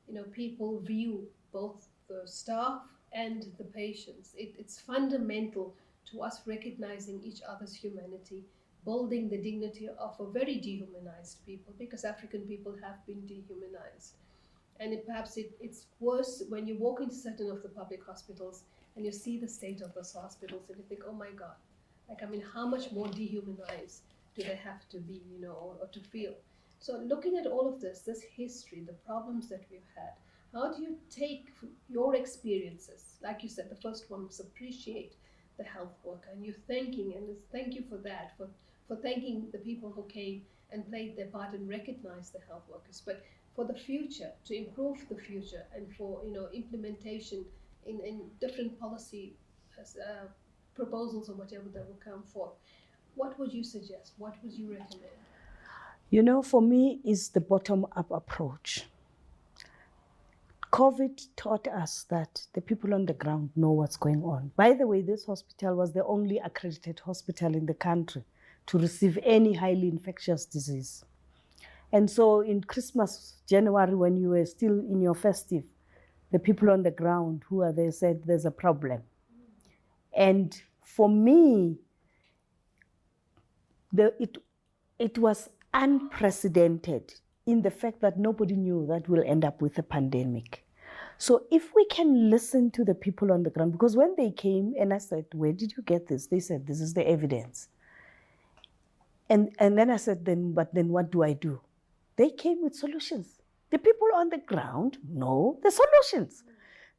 you know, people view both the staff and the patients. It's fundamental to us recognizing each other's humanity, building the dignity of a very dehumanized people, because African people have been dehumanized. And it's worse when you walk into certain of the public hospitals and you see the state of those hospitals and you think, oh my God, like, I mean, how much more dehumanized do they have to be, you know, or to feel? So looking at all of this history, the problems that we've had, how do you take your experiences? Like you said, the first one was appreciate the health worker, and you're thanking, and thank you for that, for thanking the people who came and played their part and recognized the health workers. But for the future, to improve the future, and for, you know, implementation in different policy proposals or whatever that will come forth, what would you suggest? What would you recommend? You know, for me, it's the bottom-up approach. COVID taught us that the people on the ground know what's going on. By the way, this hospital was the only accredited hospital in the country to receive any highly infectious disease. And so in Christmas, January, when you were still in your festive, the people on the ground who are there said there's a problem. And for me, it was unprecedented in the fact that nobody knew that we'll end up with a pandemic. So if we can listen to the people on the ground, because when they came and I said, where did you get this? They said, this is the evidence. And then I said, but then what do I do? They came with solutions. The people on the ground know the solutions.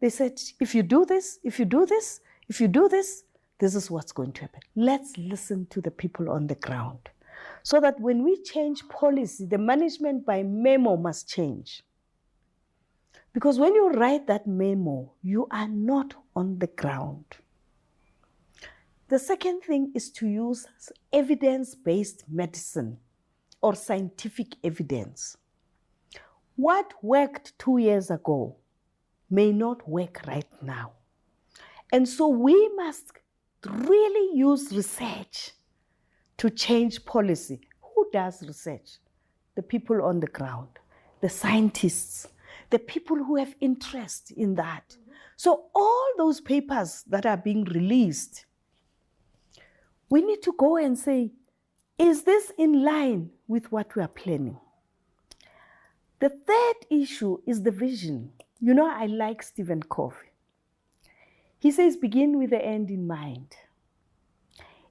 They said, if you do this, if you do this, if you do this, this is what's going to happen. Let's listen to the people on the ground. So that when we change policy, the management by memo must change. Because when you write that memo, you are not on the ground. The second thing is to use evidence-based medicine or scientific evidence. What worked 2 years ago may not work right now. And so we must really use research to change policy. Who does research? The people on the ground, the scientists, the people who have interest in that. So all those papers that are being released, we need to go and say, is this in line with what we are planning? The third issue is the vision. You know, I like Stephen Covey. He says, begin with the end in mind.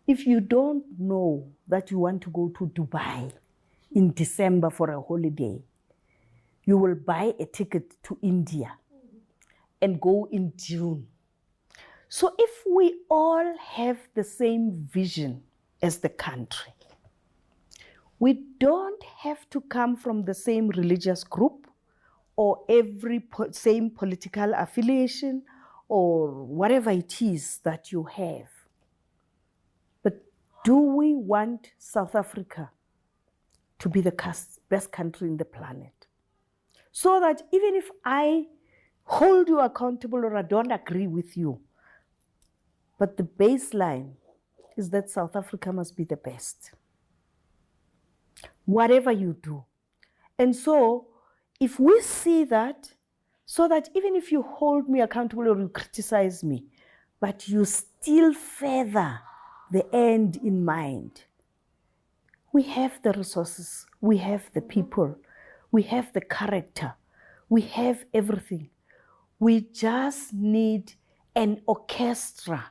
If you don't know that you want to go to Dubai in December for a holiday, you will buy a ticket to India and go in June. So if we all have the same vision as the country, we don't have to come from the same religious group or same political affiliation or whatever it is that you have. But do we want South Africa to be the best country in the planet? So that even if I hold you accountable or I don't agree with you, but the baseline is that South Africa must be the best. Whatever you do. And so, if we see that, so that even if you hold me accountable or you criticize me, but you still further the end in mind, we have the resources, we have the people, we have the character, we have everything. We just need an orchestra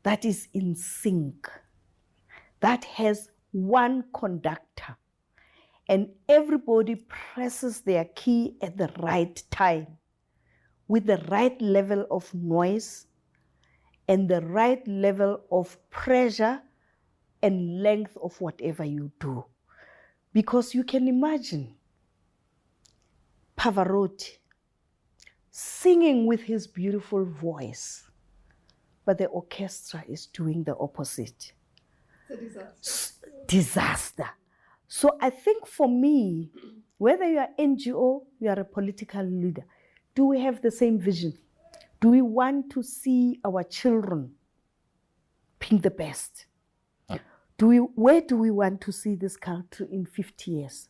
that is in sync, that has one conductor, and everybody presses their key at the right time with the right level of noise and the right level of pressure and length of whatever you do. Because you can imagine Pavarotti singing with his beautiful voice, but the orchestra is doing the opposite. It's a disaster. Disaster. So I think for me, whether you are NGO, you are a political leader, do we have the same vision? Do we want to see our children being the best? Where do we want to see this country in 50 years?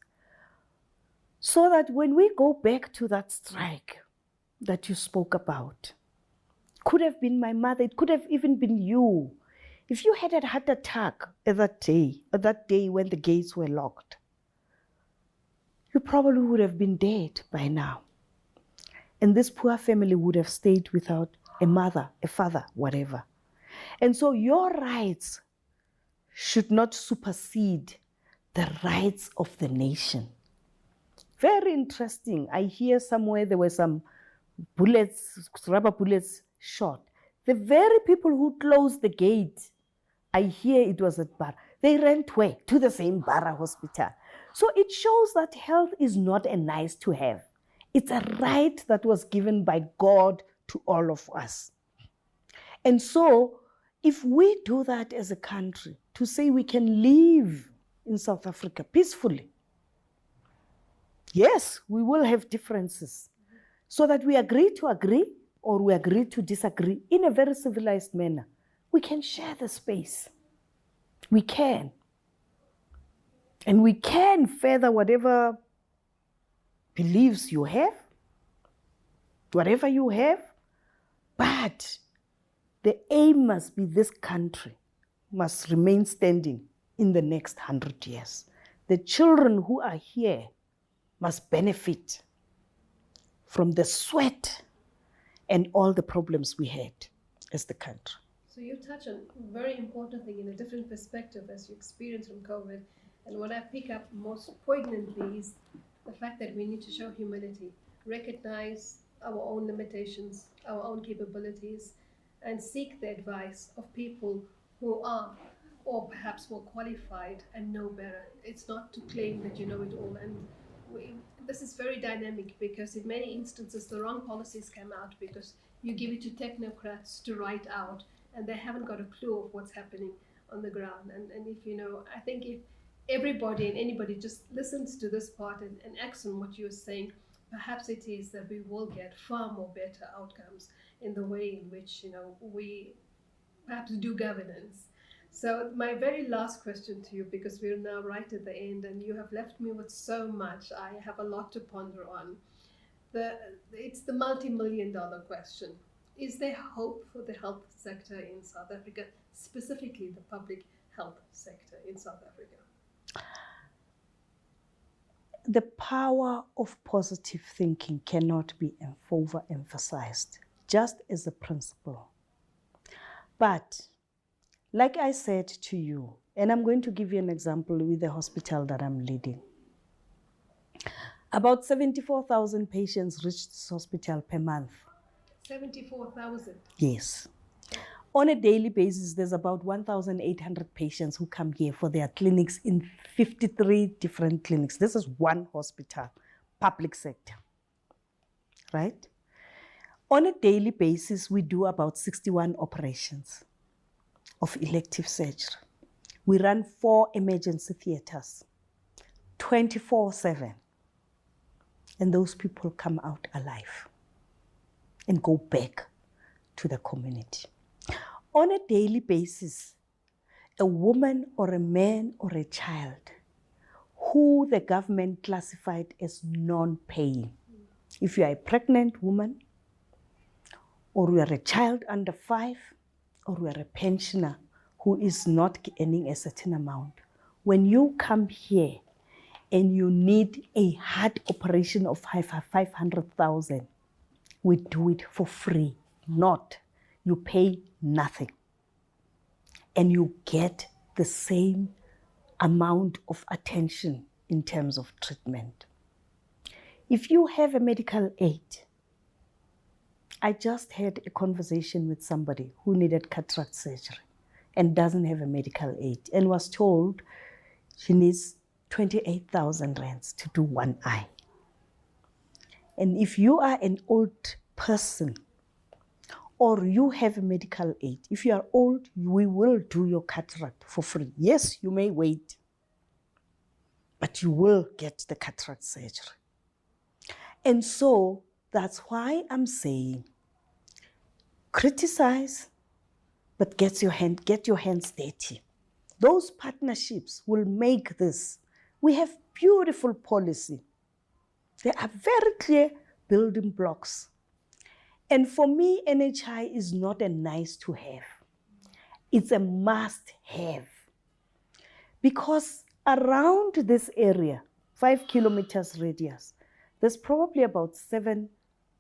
So that when we go back to that strike that you spoke about, could have been my mother, it could have even been you. If you had a heart attack at that day when the gates were locked, you probably would have been dead by now. And this poor family would have stayed without a mother, a father, whatever. And so your rights should not supersede the rights of the nation. Very interesting. I hear somewhere there were some bullets, rubber bullets shot. The very people who closed the gate, I hear it was at Bara. They ran to the same Bara hospital. So it shows that health is not a nice to have. It's a right that was given by God to all of us. And so if we do that as a country, to say we can live in South Africa peacefully, yes, we will have differences, so that we agree to agree or we agree to disagree in a very civilized manner. We can share the space. We can. And we can further whatever beliefs you have, whatever you have, but the aim must be this country must remain standing in the next 100 years. The children who are here must benefit from the sweat and all the problems we had as the country. So you touch on a very important thing in a different perspective as you experience from COVID. And what I pick up most poignantly is the fact that we need to show humility, recognize our own limitations, our own capabilities, and seek the advice of people who are, or perhaps more qualified and know better. It's not to claim that you know it all. And this is very dynamic, because in many instances the wrong policies come out because you give it to technocrats to write out, and they haven't got a clue of what's happening on the ground. And if I think if everybody and anybody just listens to this part and acts on what you're saying, perhaps it is that we will get far more better outcomes in the way in which we perhaps do governance. So my very last question to you, because we're now right at the end and you have left me with so much, I have a lot to ponder on. It's the multi-million-dollar question. Is there hope for the health sector in South Africa, specifically the public health sector in South Africa? The power of positive thinking cannot be overemphasized, just as a principle. But like I said to you, and I'm going to give you an example with the hospital that I'm leading. About 74,000 patients reach this hospital per month. 74,000? Yes. On a daily basis, there's about 1,800 patients who come here for their clinics in 53 different clinics. This is one hospital, public sector, right? On a daily basis, we do about 61 operations of elective surgery. We run 4 emergency theaters, 24/7. And those people come out alive and go back to the community. On a daily basis, a woman or a man or a child who the government classified as non-paying. If you are a pregnant woman, or you are a child under 5, or you are a pensioner who is not earning a certain amount, when you come here and you need a heart operation of 500,000, we do it for free. Not, you pay nothing. And you get the same amount of attention in terms of treatment. If you have a medical aid, I just had a conversation with somebody who needed cataract surgery and doesn't have a medical aid and was told she needs 28,000 rands to do one eye. And if you are an old person or you have a medical aid, if you are old, we will do your cataract for free. Yes, you may wait, but you will get the cataract surgery. And so that's why I'm saying, criticize, but get your hands dirty. Those partnerships will make this. We have beautiful policy. There are very clear building blocks. And for me, NHI is not a nice to have. It's a must have. Because around this area, 5 kilometers radius, there's probably about 7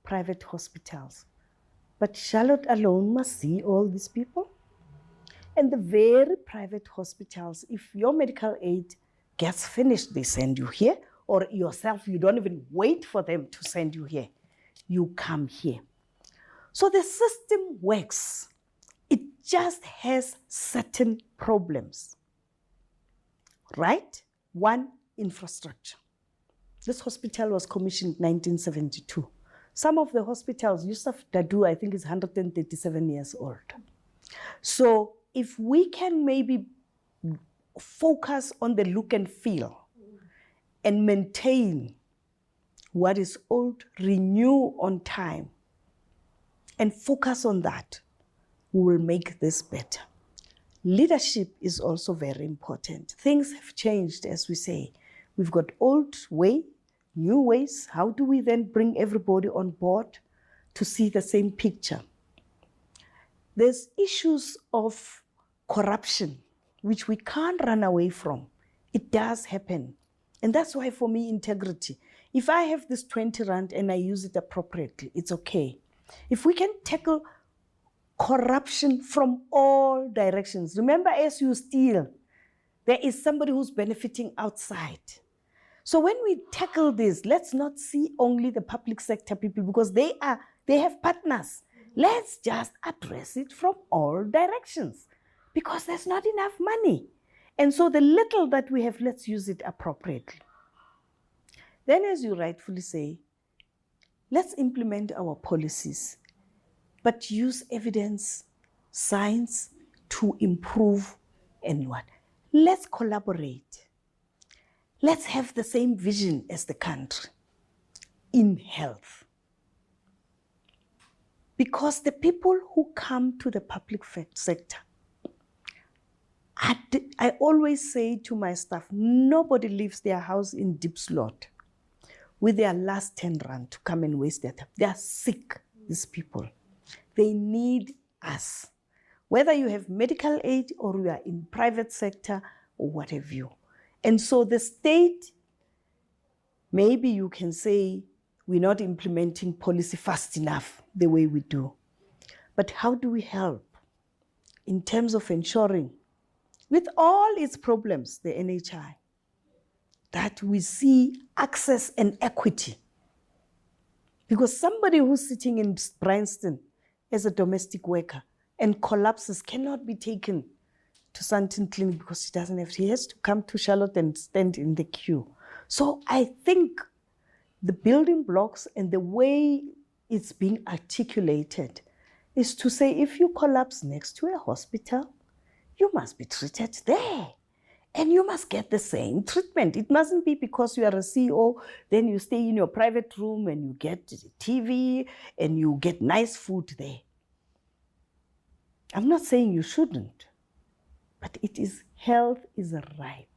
private hospitals. But Charlotte alone must see all these people. And the very private hospitals, if your medical aid gets finished, they send you here, or yourself, you don't even wait for them to send you here. You come here. So the system works. It just has certain problems, right? One, infrastructure. This hospital was commissioned in 1972. Some of the hospitals, Yusuf Dadu, I think is 137 years old. So if we can maybe focus on the look and feel and maintain what is old, renew on time, and focus on that, we will make this better. Leadership is also very important. Things have changed, as we say. We've got old way, new ways. How do we then bring everybody on board to see the same picture? There's issues of corruption, which we can't run away from. It does happen. And that's why for me, integrity. If I have this 20 rand and I use it appropriately, it's okay. If we can tackle corruption from all directions. Remember, as you steal, there is somebody who's benefiting outside. So when we tackle this, let's not see only the public sector people because they have partners. Let's just address it from all directions because there's not enough money. And so the little that we have, let's use it appropriately. Then, as you rightfully say, let's implement our policies, but use evidence, science to improve and what? Let's collaborate. Let's have the same vision as the country in health. Because the people who come to the public sector, I always say to my staff, nobody leaves their house in deep slot with their last 10 rand to come and waste their time. They are sick, these people. They need us. Whether you have medical aid or you are in private sector or what have you. And so the state, maybe you can say we're not implementing policy fast enough the way we do. But how do we help in terms of ensuring, with all its problems, the NHI, that we see access and equity? Because somebody who's sitting in Bryanston as a domestic worker and collapses cannot be taken to Sandton Clinic because he has to come to Charlotte and stand in the queue. So I think the building blocks and the way it's being articulated is to say if you collapse next to a hospital, you must be treated there. And you must get the same treatment. It mustn't be because you are a CEO, then you stay in your private room and you get TV and you get nice food there. I'm not saying you shouldn't, but health is a right.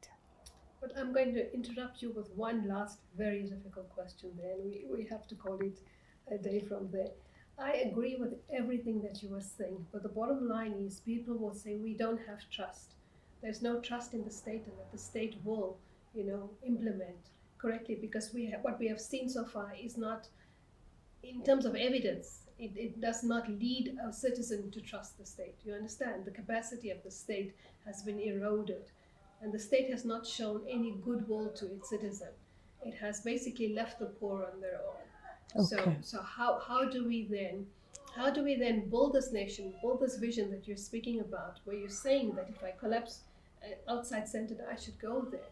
But I'm going to interrupt you with one last very difficult question there, and we have to call it a day from there. I agree with everything that you were saying, but the bottom line is people will say we don't have trust. There's no trust in the state and that the state will, implement correctly because what we have seen so far is not, in terms of evidence, it does not lead a citizen to trust the state. You understand? The capacity of the state has been eroded, and the state has not shown any goodwill to its citizen. It has basically left the poor on their own. Okay. So how do we then build this nation, build this vision that you're speaking about, where you're saying that if I collapse outside center, I should go there.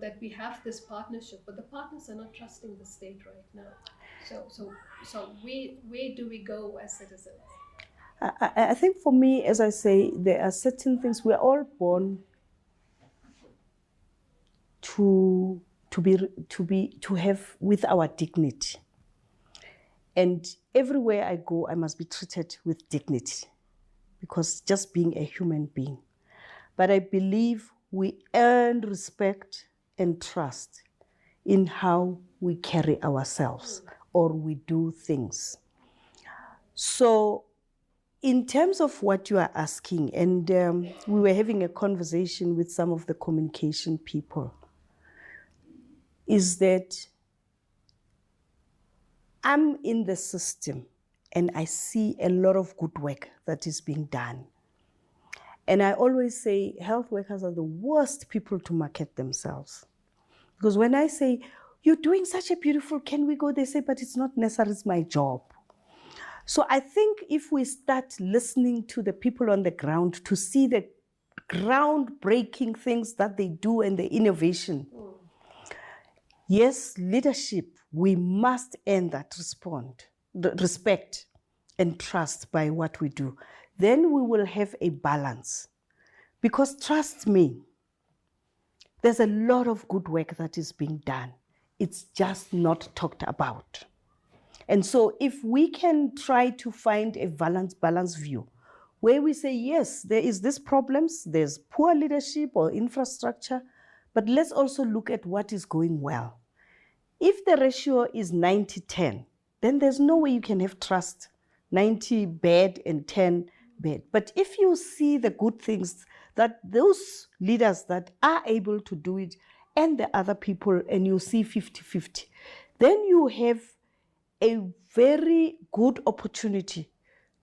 That we have this partnership, but the partners are not trusting the state right now. So where do we go as citizens? I think for me, as I say, there are certain things we're all born to have with our dignity. And everywhere I go, I must be treated with dignity because just being a human being. But I believe we earn respect and trust in how we carry ourselves or we do things. So in terms of what you are asking, and we were having a conversation with some of the communication people, is that I'm in the system and I see a lot of good work that is being done. And I always say health workers are the worst people to market themselves. Because when I say, you're doing such a beautiful, can we go? They say, but it's not necessary, it's my job. So I think if we start listening to the people on the ground to see the groundbreaking things that they do and the innovation, yes, leadership, we must earn that respect and trust by what we do. Then we will have a balance. Because trust me, there's a lot of good work that is being done. It's just not talked about. And so if we can try to find a balanced view, where we say, yes, there is these problems, there's poor leadership or infrastructure, but let's also look at what is going well. If the ratio is 90-10, then there's no way you can have trust, 90 bad and 10 bad. But if you see the good things, that those leaders that are able to do it and the other people, and you see 50-50, then you have a very good opportunity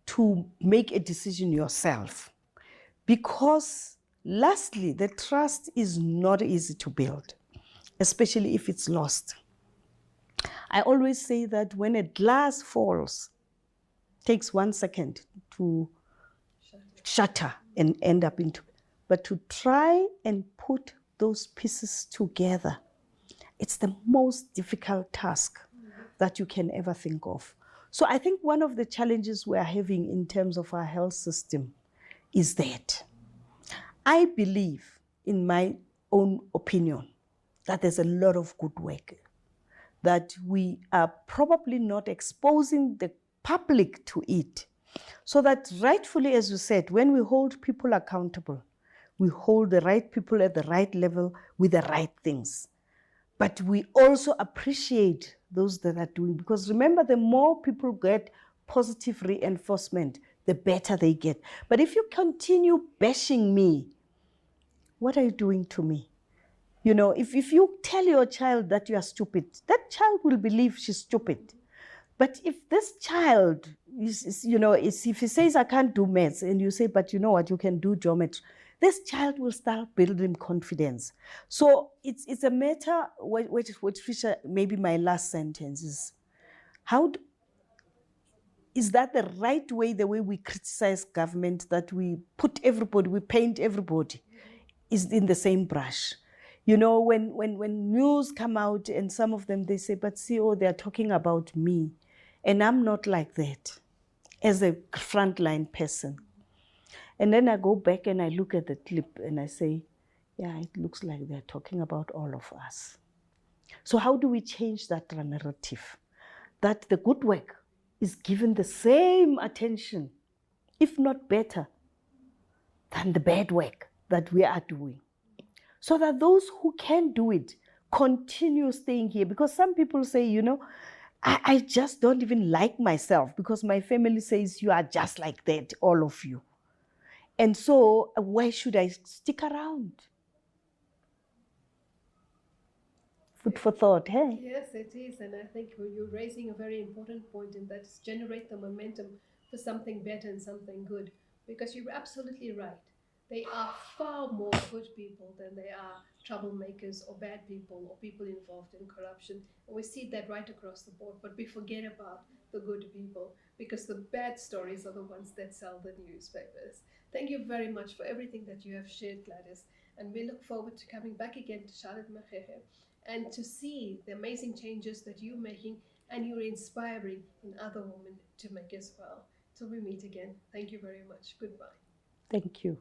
to make a decision yourself. Because lastly, the trust is not easy to build, especially if it's lost. I always say that when a glass falls, it takes 1 second to shatter and end up into, but to try and put those pieces together, it's the most difficult task that you can ever think of. So I think one of the challenges we are having in terms of our health system is that I believe, in my own opinion, that there's a lot of good work, that we are probably not exposing the public to it. So that rightfully, as you said, when we hold people accountable, we hold the right people at the right level with the right things. But we also appreciate those that are doing, because remember, the more people get positive reinforcement, the better they get. But if you continue bashing me, what are you doing to me? You know, if you tell your child that you are stupid, that child will believe she's stupid. But if this child if he says, I can't do maths, and you say, but you know what, you can do geometry, this child will start building confidence. So it's a matter, which maybe my last sentence is, is that the right way, the way we criticize government, that we put everybody, we paint everybody is in the same brush? You know, when news come out and some of them, they say, but see, they're talking about me. And I'm not like that as a frontline person. And then I go back and I look at the clip and I say, yeah, it looks like they're talking about all of us. So how do we change that narrative? That the good work is given the same attention, if not better, than the bad work that we are doing. So that those who can do it continue staying here. Because some people say, I just don't even like myself because my family says you are just like that, all of you. And so why should I stick around? Food for thought, hey? Yes, it is. And I think you're raising a very important point, and that is generate the momentum for something better and something good. Because you're absolutely right. They are far more good people than they are troublemakers or bad people or people involved in corruption. And we see that right across the board. But we forget about the good people because the bad stories are the ones that sell the newspapers. Thank you very much for everything that you have shared, Gladys. And we look forward to coming back again to Charlotte Maxeke and to see the amazing changes that you're making and you're inspiring in other women to make as well. Till we meet again, thank you very much. Goodbye. Thank you.